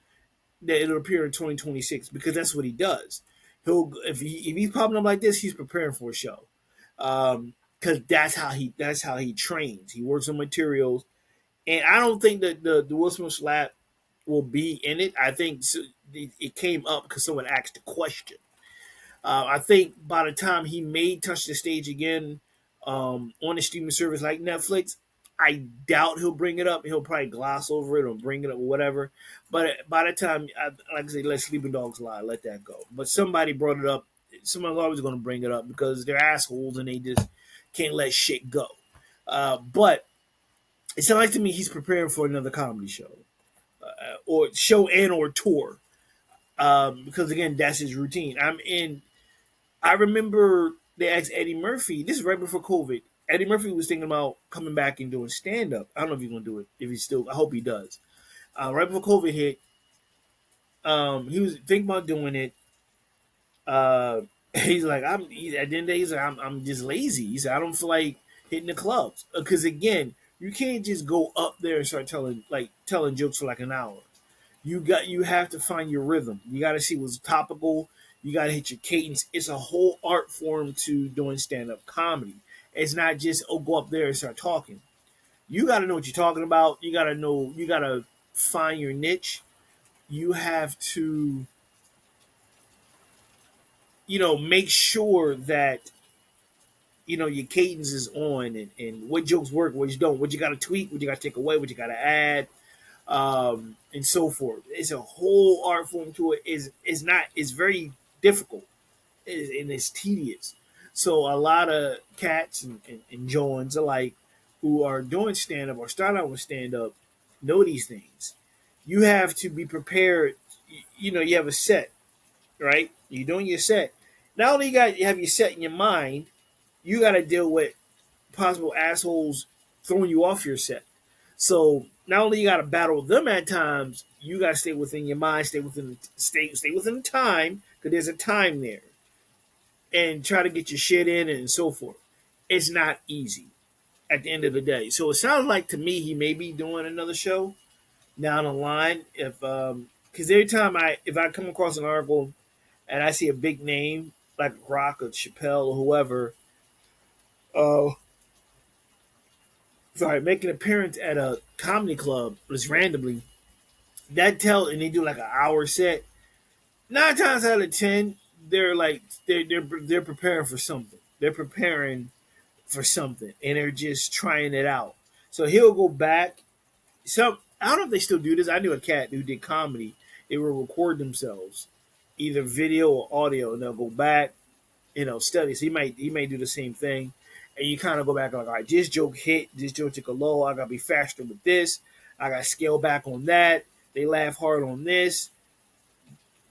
that it'll appear in 2026 because that's what he does. If he's popping up like this, he's preparing for a show. Because that's how he trains. He works on materials, and I don't think that the Will Smith slap will be in it. I think it came up because someone asked a question. I think by the time he may touch the stage again on a streaming service like Netflix, I doubt he'll bring it up. He'll probably gloss over it or bring it up or whatever. But by the time, like I say, let sleeping dogs lie, let that go. But somebody brought it up. Someone's always going to bring it up because they're assholes and they just can't let shit go. But it sounds like to me he's preparing for another comedy show, or show and or tour. Because again, that's his routine. I remember they asked Eddie Murphy. This is right before COVID. Eddie Murphy was thinking about coming back and doing stand up. I don't know if he's gonna do it. If he's still, I hope he does. Right before COVID hit, he was thinking about doing it. He's like, at the end of the day, he's like, I'm just lazy. He said, I don't feel like hitting the clubs because again, you can't just go up there and start telling jokes for like an hour. You have to find your rhythm. You got to see what's topical. You got to hit your cadence. It's a whole art form to doing stand up comedy. It's not just go up there and start talking. You got to know what you're talking about. You got to know. You got to find your niche. You have to, make sure that your cadence is on and what jokes work, what you don't, what you got to tweak, what you got to take away, what you got to add, and so forth. It's a whole art form to it. It's very difficult and it's tedious. So a lot of cats and Jones alike who are doing stand up or start out with stand up know these things. You have to be prepared. You have a set, right? You're doing your set. Not only you have your set in your mind, you got to deal with possible assholes throwing you off your set. So not only you got to battle them at times, you got to stay within your mind, stay within the time because there's a time there, and try to get your shit in and so forth. It's not easy at the end of the day. So it sounds like to me he may be doing another show down the line. If because every time if I come across an article and I see a big name like Rock or Chappelle or whoever, making an appearance at a comedy club just randomly, and they do like an hour set. 9 times out of 10, they're preparing for something. They're preparing for something, and they're just trying it out. So he'll go back. I don't know if they still do this. I knew a cat who did comedy. They would record themselves, either video or audio, and they'll go back, study. So he may do the same thing, and you kind of go back like, all right, this joke hit, this joke took a low. I gotta be faster with this. I gotta scale back on that. They laugh hard on this.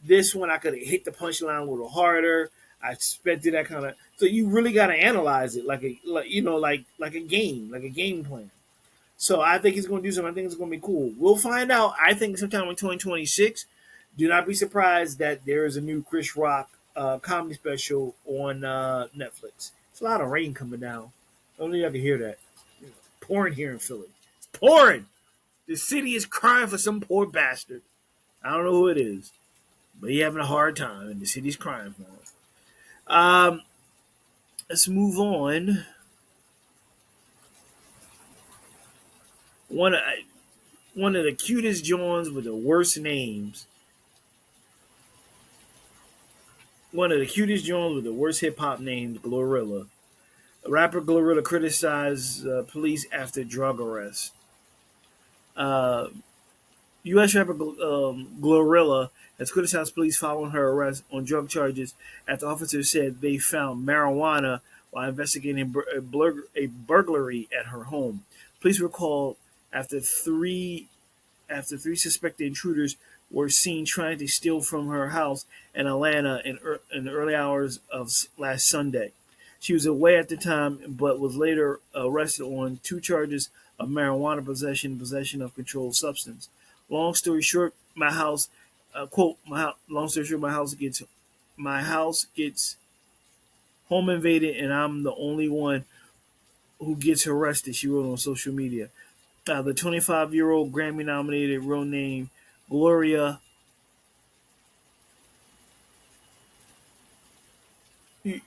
This one I could have hit the punchline a little harder. I expected that kind of. So you really got to analyze it like a game plan. So I think he's going to do something. I think it's going to be cool. We'll find out. I think sometime in 2026. Do not be surprised that there is a new Chris Rock comedy special on Netflix. It's a lot of rain coming down. I don't know if you can hear that. Pouring here in Philly. pouring. The city is crying for some poor bastard. I don't know who it is, but he having a hard time, and the city's crying for him. Um, let's move on. One of one of the cutest Johns with the worst names. One of the cutest Johns with the worst hip hop names, GLORILLA. Rapper GLORILLA criticized police after drug arrest. Uh, U.S. rapper GLORILLA has criticized police following her arrest on drug charges after officers said they found marijuana while investigating a burglary at her home. Police were called after three suspected intruders were seen trying to steal from her house in Atlanta in the early hours of last Sunday. She was away at the time, but was later arrested on two charges of marijuana possession and possession of controlled substance. Long story short, my house, quote, long story short, my house gets home invaded, and I'm the only one who gets arrested. She wrote on social media. The 25-year-old Grammy-nominated real name Gloria.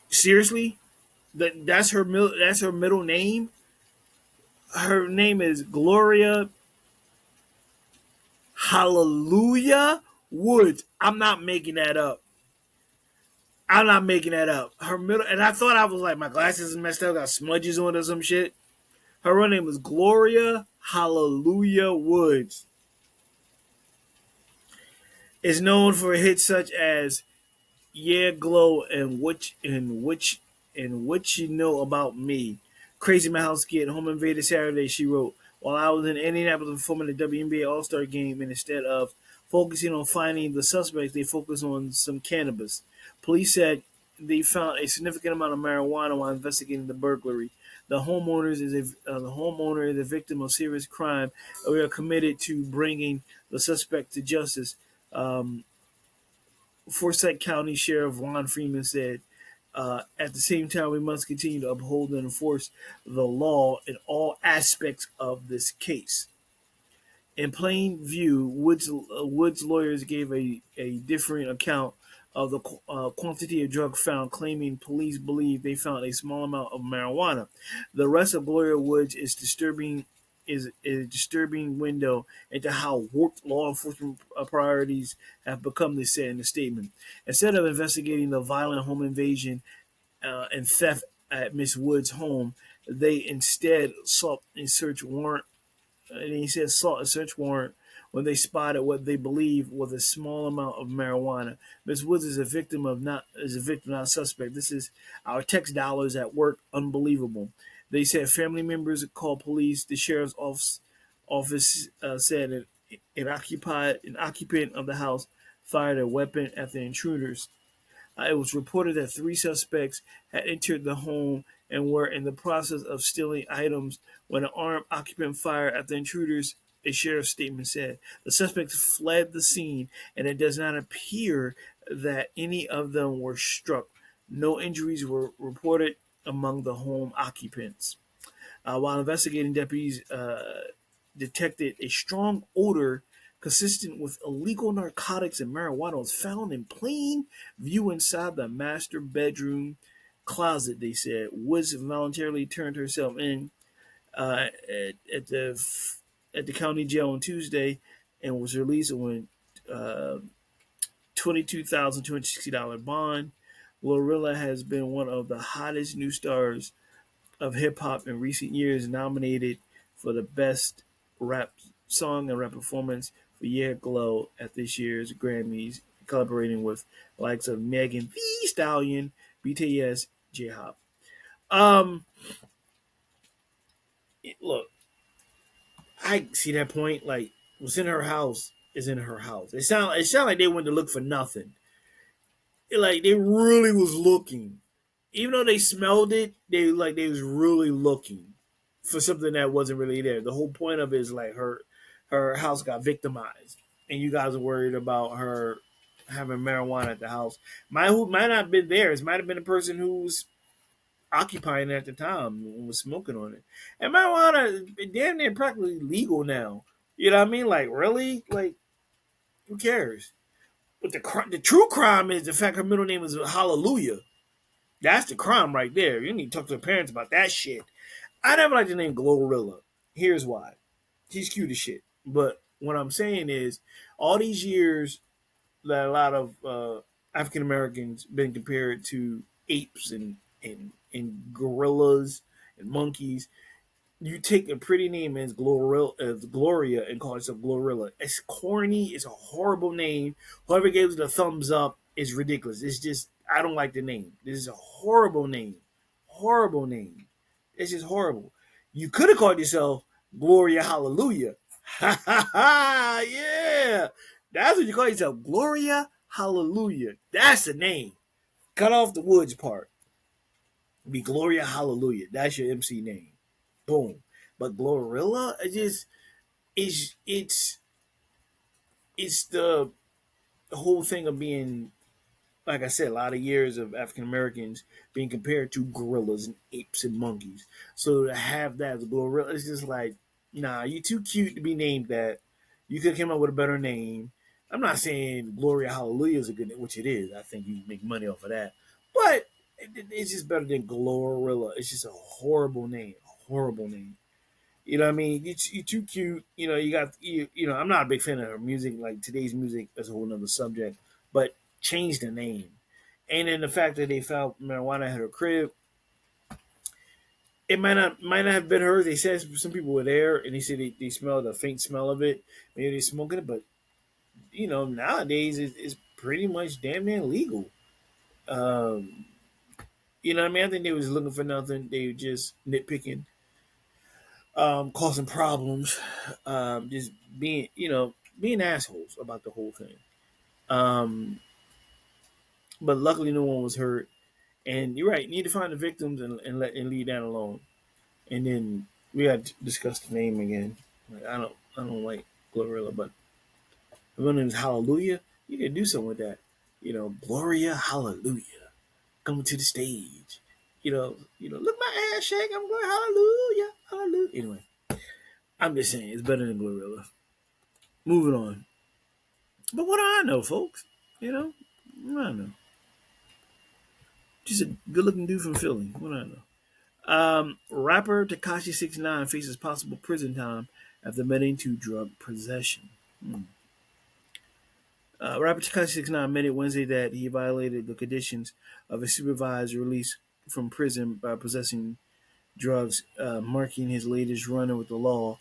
Seriously, that's her middle name. Her name is Gloria Hallelujah Woods. I'm not making that up. I'm not making that up. Her middle, and I thought I was like my glasses are messed up, got smudges on it or some shit. Her real name is Gloria Hallelujah Woods. Is known for hits such as "Yeah Glow" and "What You Know About Me." Crazy My House Get Home Invaded Saturday, she wrote. While I was in Indianapolis performing the WNBA All-Star game, and instead of focusing on finding the suspects, they focused on some cannabis. Police said they found a significant amount of marijuana while investigating the burglary. The homeowner is a victim of serious crime, and we are committed to bringing the suspect to justice. Um, Forsyth County Sheriff Ron Freeman said. At the same time, we must continue to uphold and enforce the law in all aspects of this case. In plain view, Wood's lawyers gave a differing account of the quantity of drug found, claiming police believe they found a small amount of marijuana. The arrest of Gloria Woods is a disturbing window into how warped law enforcement priorities have become, they said in the statement. Instead of investigating the violent home invasion and theft at Miss Woods' home, they instead sought a search warrant and he says sought a search warrant when they spotted what they believe was a small amount of marijuana. Ms. Woods is a victim, not a suspect. This is our tax dollars at work. Unbelievable. They said family members called police. The sheriff's office said an occupant of the house fired a weapon at the intruders. It was reported that three suspects had entered the home and were in the process of stealing items when an armed occupant fired at the intruders, a sheriff's statement said. The suspects fled the scene, and it does not appear that any of them were struck. No injuries were reported among the home occupants. While investigating, deputies detected a strong odor consistent with illegal narcotics and marijuana was found in plain view inside the master bedroom closet, they said. Woods voluntarily turned herself in at the county jail on Tuesday and was released on $22,260 bond. GLORILLA has been one of the hottest new stars of hip hop in recent years, nominated for the best rap song and rap performance for Yeah Glow at this year's Grammys, collaborating with the likes of Megan Thee Stallion, BTS, J Hop. Um, Look, I see that point. Like, what's in her house is in her house. It sound like they went to look for nothing. Like they really was looking, even though they smelled it. They was really looking for something that wasn't really there. The whole point of it is like her house got victimized, and you guys are worried about her having marijuana at the house. Might not have been theirs. Might have been a person who's occupying it at the time and was smoking on it. And marijuana damn near practically legal now. You know what I mean? Like really? Like who cares? But the true crime is the fact her middle name is Hallelujah. That's the crime right there. You need to talk to her parents about that shit. I never liked the name Glorilla. Here's why. She's cute as shit. But what I'm saying is, all these years that a lot of African Americans been compared to apes and gorillas and monkeys, you take a pretty name as Gloria and call yourself Glorilla. It's corny. It's a horrible name. Whoever gave it a thumbs up is ridiculous. It's just I don't like the name. This is a horrible name. Horrible name. It's just horrible. You could have called yourself Gloria Hallelujah. Ha ha ha! Yeah, that's what you call yourself, Gloria Hallelujah. That's the name. Cut off the woods part. Be Gloria Hallelujah. That's your MC name. Boom. But Glorilla, it's the whole thing of being, like I said, a lot of years of African Americans being compared to gorillas and apes and monkeys. So to have that as Glorilla, it's just like, nah, you too cute to be named that. You could have came up with a better name. I'm not saying Gloria Hallelujah is a good name, which it is. I think you make money off of that. But it's just better than Glorilla. It's just a horrible name. A horrible name. You know what I mean? You're too cute. You know, I'm not a big fan of her music. Like today's music is a whole nother subject. But change the name. And then the fact that they found marijuana at her crib, it might not have been her. They said some people were there and they said they smelled a faint smell of it. Maybe they're smoking it, but nowadays it's pretty much damn near legal. Um, you know what I mean? I think they was looking for nothing. They were just nitpicking, causing problems, just being assholes about the whole thing. Um, but luckily, no one was hurt. And you're right. You need to find the victims and leave that alone. And then we got to discuss the name again. Like, I don't like Glorilla, but if her name is Hallelujah, you can do something with that. Gloria Hallelujah coming to the stage. Look my ass shake. I'm going Hallelujah, Hallelujah. Anyway, I'm just saying it's better than Glorilla. Moving on. But what do I know, folks? What do I know? Just a good-looking dude from Philly. What do I know? Rapper Tekashi 69 faces possible prison time after admitting to drug possession. Rapper Tekashi 69 admitted Wednesday that he violated the conditions of a supervised release from prison by possessing drugs, marking his latest run with the law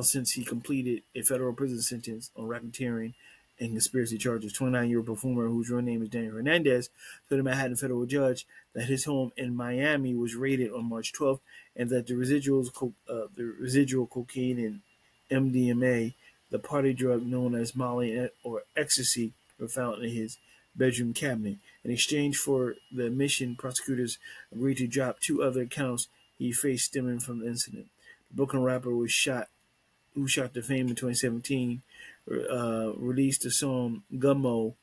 since he completed a federal prison sentence on racketeering and conspiracy charges. 29-year-old performer, whose real name is Daniel Hernandez, told a Manhattan federal judge that his home in Miami was raided on March 12th, and that the residual cocaine and MDMA, the party drug known as Molly or ecstasy, were found in his bedroom cabinet. In exchange for the admission, prosecutors agreed to drop two other counts he faced stemming from the incident. The Brooklyn rapper who shot to fame in 2017, released the song Gummo,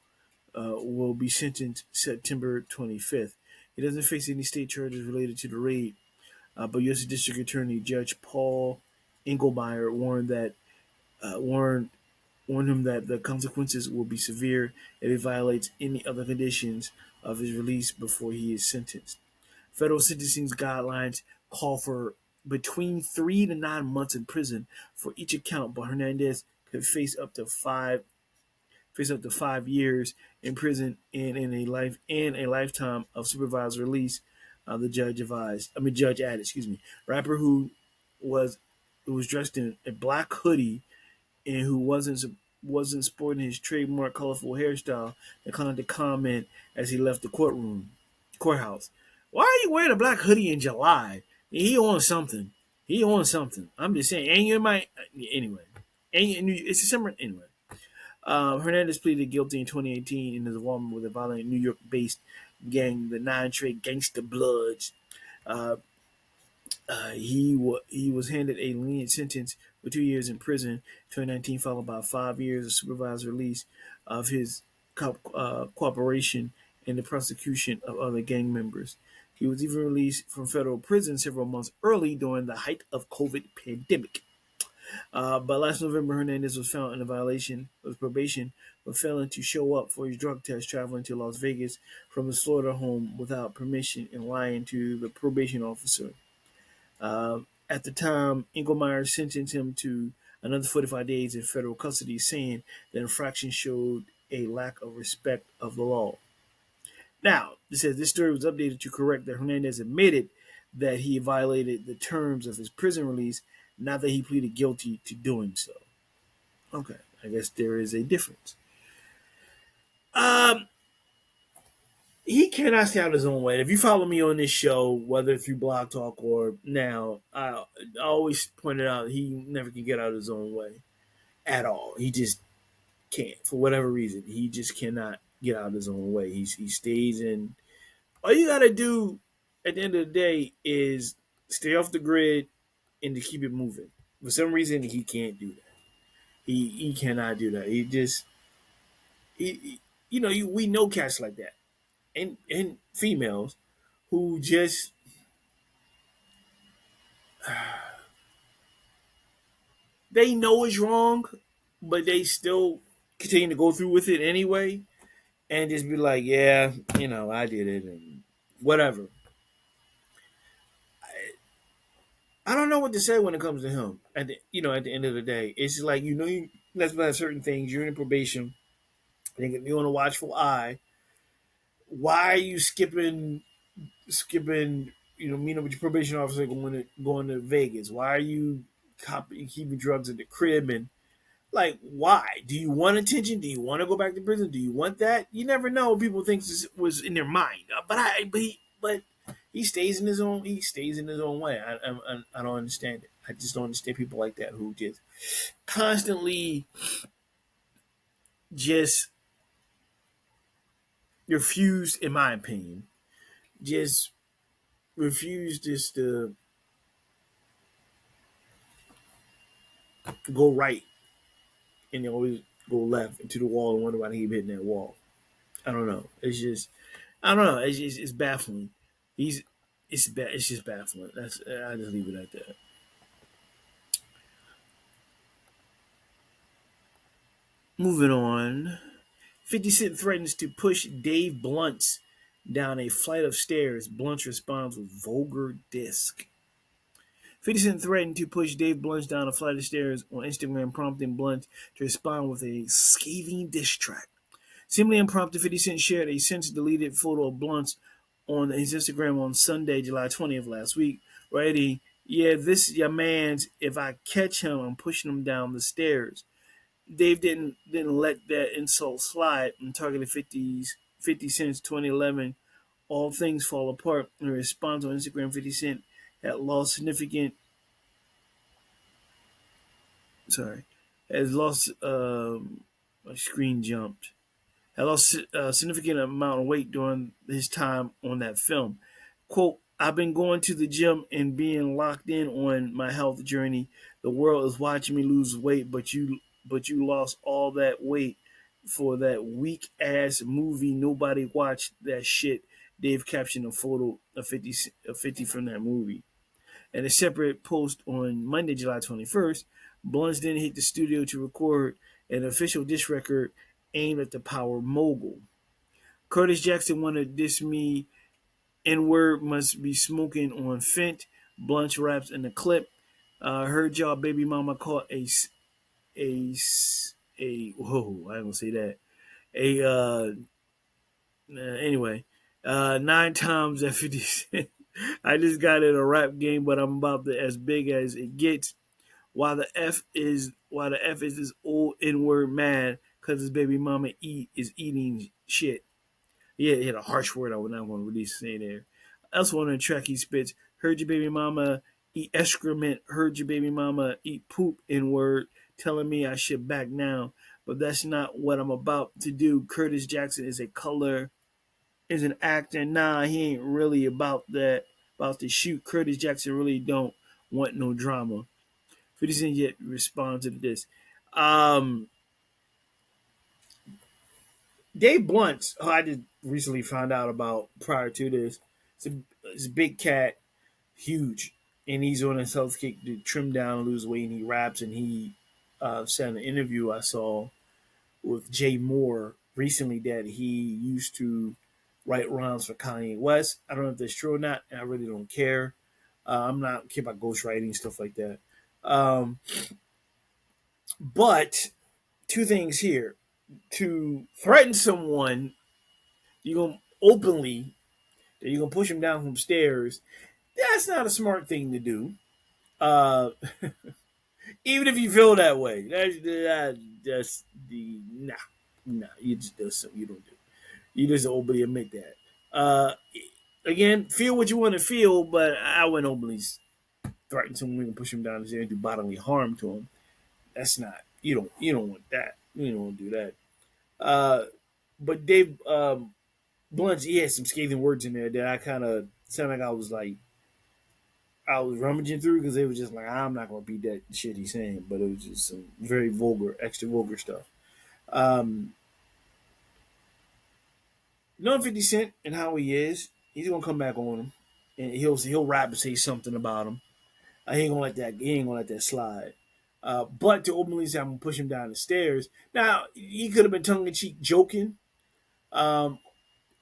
will be sentenced September 25th. He doesn't face any state charges related to the raid, but U.S. District Attorney Judge Paul Engelmeyer warned him that the consequences will be severe if he violates any other conditions of his release before he is sentenced. Federal sentencing guidelines call for between 3 to 9 months in prison for each account, but Hernandez could face up to 5 years in prison and a lifetime of supervised release. The judge added. Excuse me. Rapper was who was dressed in a black hoodie and who wasn't sporting his trademark colorful hairstyle declined to comment as he left the courthouse. Why are you wearing a black hoodie in July? He on something. He on something. I'm just saying. And you might anyway. And it's December anyway. Hernandez pleaded guilty in 2018 in his involvement with a violent New York-based gang, the Nine Trey Gangsta Bloods. Uh, he was handed a lenient sentence for 2 years in prison in 2019, followed by 5 years of supervised release of his cooperation in the prosecution of other gang members. He was even released from federal prison several months early during the height of COVID pandemic. But last November, Hernandez was found in a violation of probation for failing to show up for his drug test traveling to Las Vegas from his Florida home without permission and lying to the probation officer. At the time, Engelmeyer sentenced him to another 45 days in federal custody, saying the infraction showed a lack of respect of the law. Now, it says this story was updated to correct that Hernandez admitted that he violated the terms of his prison release, not that he pleaded guilty to doing so. Okay, I guess there is a difference. Um, he cannot stay out his own way. If you follow me on this show, whether through Blog Talk or now, I always pointed out he never can get out of his own way at all. He just can't for whatever reason. He just cannot get out of his own way. He stays in. All you gotta do at the end of the day is stay off the grid and to keep it moving. For some reason, he can't do that. He cannot do that. He just we know cats like that and females who just they know it's wrong, but they still continue to go through with it anyway, and just be like, yeah, I did it and whatever. I don't know what to say when it comes to him. At the end of the day, it's just like that's about certain things. You're in probation. You're on a watchful eye. Why are you skipping? Meeting up with your probation officer going to Vegas. Why are you keeping drugs at the crib and like why? Do you want attention? Do you want to go back to prison? Do you want that? You never know what people think was in their mind. But he stays in his own. He stays in his own way. I don't understand it. I just don't understand people like that who just constantly just refuse, in my opinion, just refuse just to go right and they always go left into the wall and wonder why they keep hitting that wall. I don't know. It's just I don't know. It's baffling. He's it's just baffling. I just leave it at that. Moving on. 50 Cent threatens to push Dave Blunt's down a flight of stairs. Blunt responds with vulgar disc. 50 Cent threatened to push Dave Blunt down a flight of stairs on Instagram, prompting Blunt to respond with a scathing diss track. Seemingly impromptu, 50 Cent shared a since-deleted photo of Blunt on his Instagram on Sunday, July 20th last week, writing, "Yeah, this is your man's. If I catch him, I'm pushing him down the stairs." Dave didn't let that insult slide and targeted 50 Cent's 2011 "All Things Fall Apart." In response on Instagram, 50 Cent had lost significant sorry has lost my screen jumped had lost a significant amount of weight during his time on that film. Quote, "I've been going to the gym and being locked in on my health journey. The world is watching me lose weight, but you lost all that weight for that weak ass movie. Nobody watched that shit." Dave captioned a photo of 50 from that movie. In a separate post on Monday, July 21st, Blunt then hit the studio to record an official diss record aimed at the power mogul. Curtis Jackson wanted "Diss Me, N-word must be smoking on Fent." Blunt raps in the clip. Heard y'all baby mama caught a whoa, I ain't gonna say that. A anyway, 9 times at 50 Cent. I just got in a rap game, but I'm about to as big as it gets. Why the F is this old N-word mad because his baby mama is eating shit. Yeah, he had a harsh word I would not want to release say there. Also on the track he spits, "Heard your baby mama eat excrement, heard your baby mama eat poop, N-word, telling me I should back now. But that's not what I'm about to do. Curtis Jackson is an actor. Nah, he ain't really about to shoot. Curtis Jackson really don't want no drama." 50 Cent yet respond to this. Um, Dave Blunt, who I just recently found out about prior to this, It's a big cat, huge, and he's on his health kick to trim down, lose weight, and he raps. And he said in an interview I saw with Jay Moore recently that he used to write rhymes for Kanye West. I don't know if that's true or not, and I really don't care. I'm not care about ghostwriting stuff like that. Um, but two things here: to threaten someone, you're gonna openly that you're gonna push him down from stairs. That's not a smart thing to do. Uh, even if you feel that way, that's the nah. You just do something you don't do. You just openly admit that. Again, feel what you want to feel, but I wouldn't openly threaten someone and push him down the stairs and do bodily harm to him. That's not you don't want that. You don't want to do that. But Dave Blunt, he had some scathing words in there that I kind of sounded like I was rummaging through because it was just like I'm not gonna beat that shit he's saying, but it was just some very vulgar, extra vulgar stuff. Um, Knowing 50 Cent and how he is, he's gonna come back on him, and he'll rap and say something about him. He ain't gonna let that slide. But to openly say I'm gonna push him down the stairs. Now he could have been tongue in cheek joking, or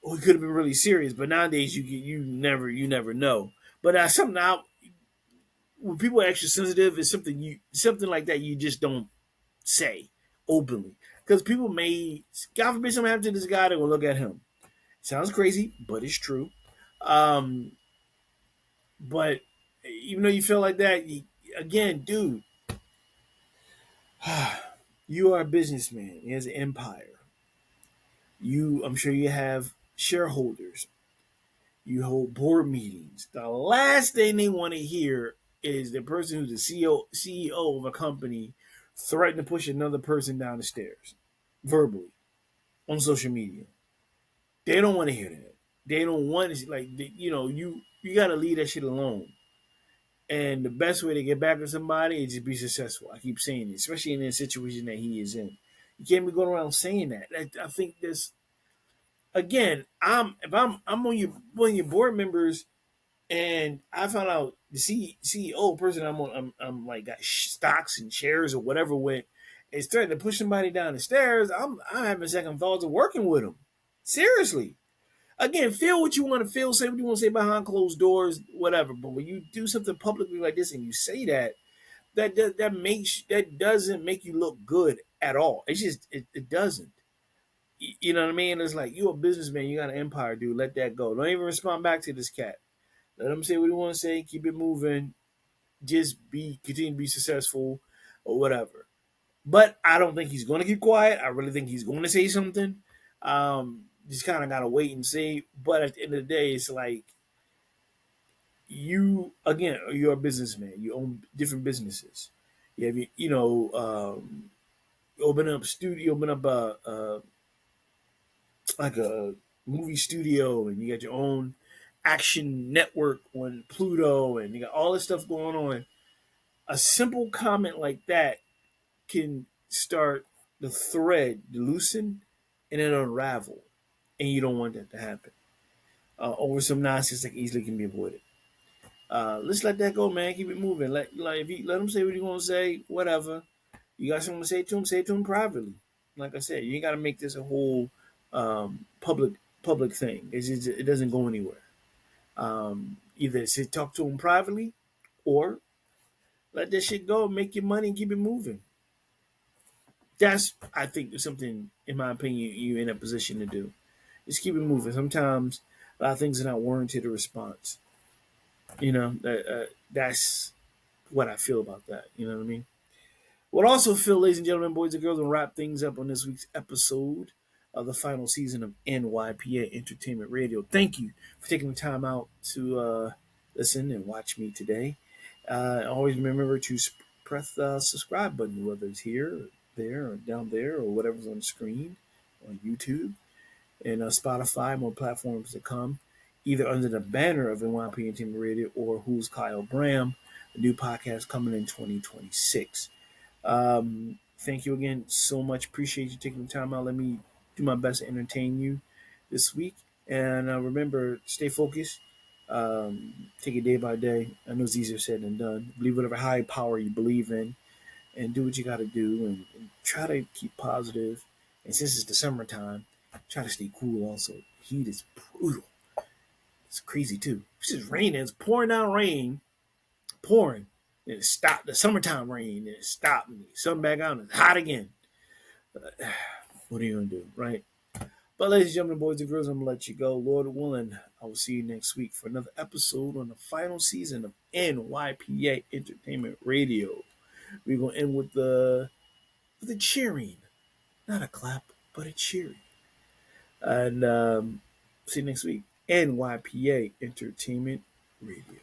he could have been really serious. But nowadays you never know. But something out when people are extra sensitive is something like that you just don't say openly because people may God forbid something happen to this guy they will look at him. Sounds crazy, but it's true. Um, but even though you feel like that, again, dude, you are a businessman. He has an empire. I'm sure you have shareholders. You hold board meetings. The last thing they want to hear is the person who's the CEO of a company threaten to push another person down the stairs verbally on social media. They don't want to hear that. They don't want to you got to leave that shit alone. And the best way to get back at somebody is just be successful. I keep saying it, especially in the situation that he is in. You can't be going around saying that. I think this again. I'm on your board members, and I found out the CEO person I'm like got stocks and shares or whatever with is threatening to push somebody down the stairs. I'm having second thoughts of working with them. Seriously. Again, feel what you want to feel, say what you want to say behind closed doors, whatever. But when you do something publicly like this and you say that doesn't make you look good at all. It's just it doesn't. You know what I mean? It's like you're a businessman, you got an empire, dude. Let that go. Don't even respond back to this cat. Let him say what he want to say. Keep it moving. Just continue to be successful or whatever. But I don't think he's going to keep quiet. I really think he's going to say something. Just kind of got to wait and see. But at the end of the day, it's like you're a businessman. You own different businesses. You have open up a like a movie studio, and you got your own action network on Pluto, and you got all this stuff going on. A simple comment like that can start the thread to loosen and then unravel, and you don't want that to happen over some nonsense that easily can be avoided. Let's let that go, man. Keep it moving. Let him say what he's gonna say. Whatever. You got something to say to him. Say it to him privately. Like I said, you ain't got to make this a whole public thing. It doesn't go anywhere. Either talk to him privately, or let that shit go. Make your money and keep it moving. That's I think something, in my opinion, you're in a position to do. Just keep it moving. Sometimes a lot of things are not warranted a response. That's what I feel about that. You know what I mean? What also feel, ladies and gentlemen, boys and girls, will wrap things up on this week's episode of the final season of NYPA Entertainment Radio. Thank you for taking the time out to listen and watch me today. Always remember to press the subscribe button, whether it's here, or there, or down there, or whatever's on the screen, on YouTube, and Spotify, more platforms to come, either under the banner of NYPA Entertainment Radio or Who's Kyle Bram, a new podcast coming in 2026. Thank you again so much. Appreciate you taking the time out. Let me do my best to entertain you this week. And remember, stay focused, Take it day by day. I know it's easier said than done. Believe whatever high power you believe in, and do what you got to do, and try to keep positive. And since it's the summertime, try to stay cool. Also, heat is brutal. It's crazy too. It's just raining. It's pouring down rain, pouring. And it stopped. The summertime rain, and it stopped. And sun back out, and it's hot again. What are you gonna do, right? But ladies and gentlemen, boys and girls, I'm gonna let you go. Lord willing, I will see you next week for another episode on the final season of NYPA Entertainment Radio. We're gonna end with a cheering, not a clap, but a cheering. And see you next week. NYPA Entertainment Radio.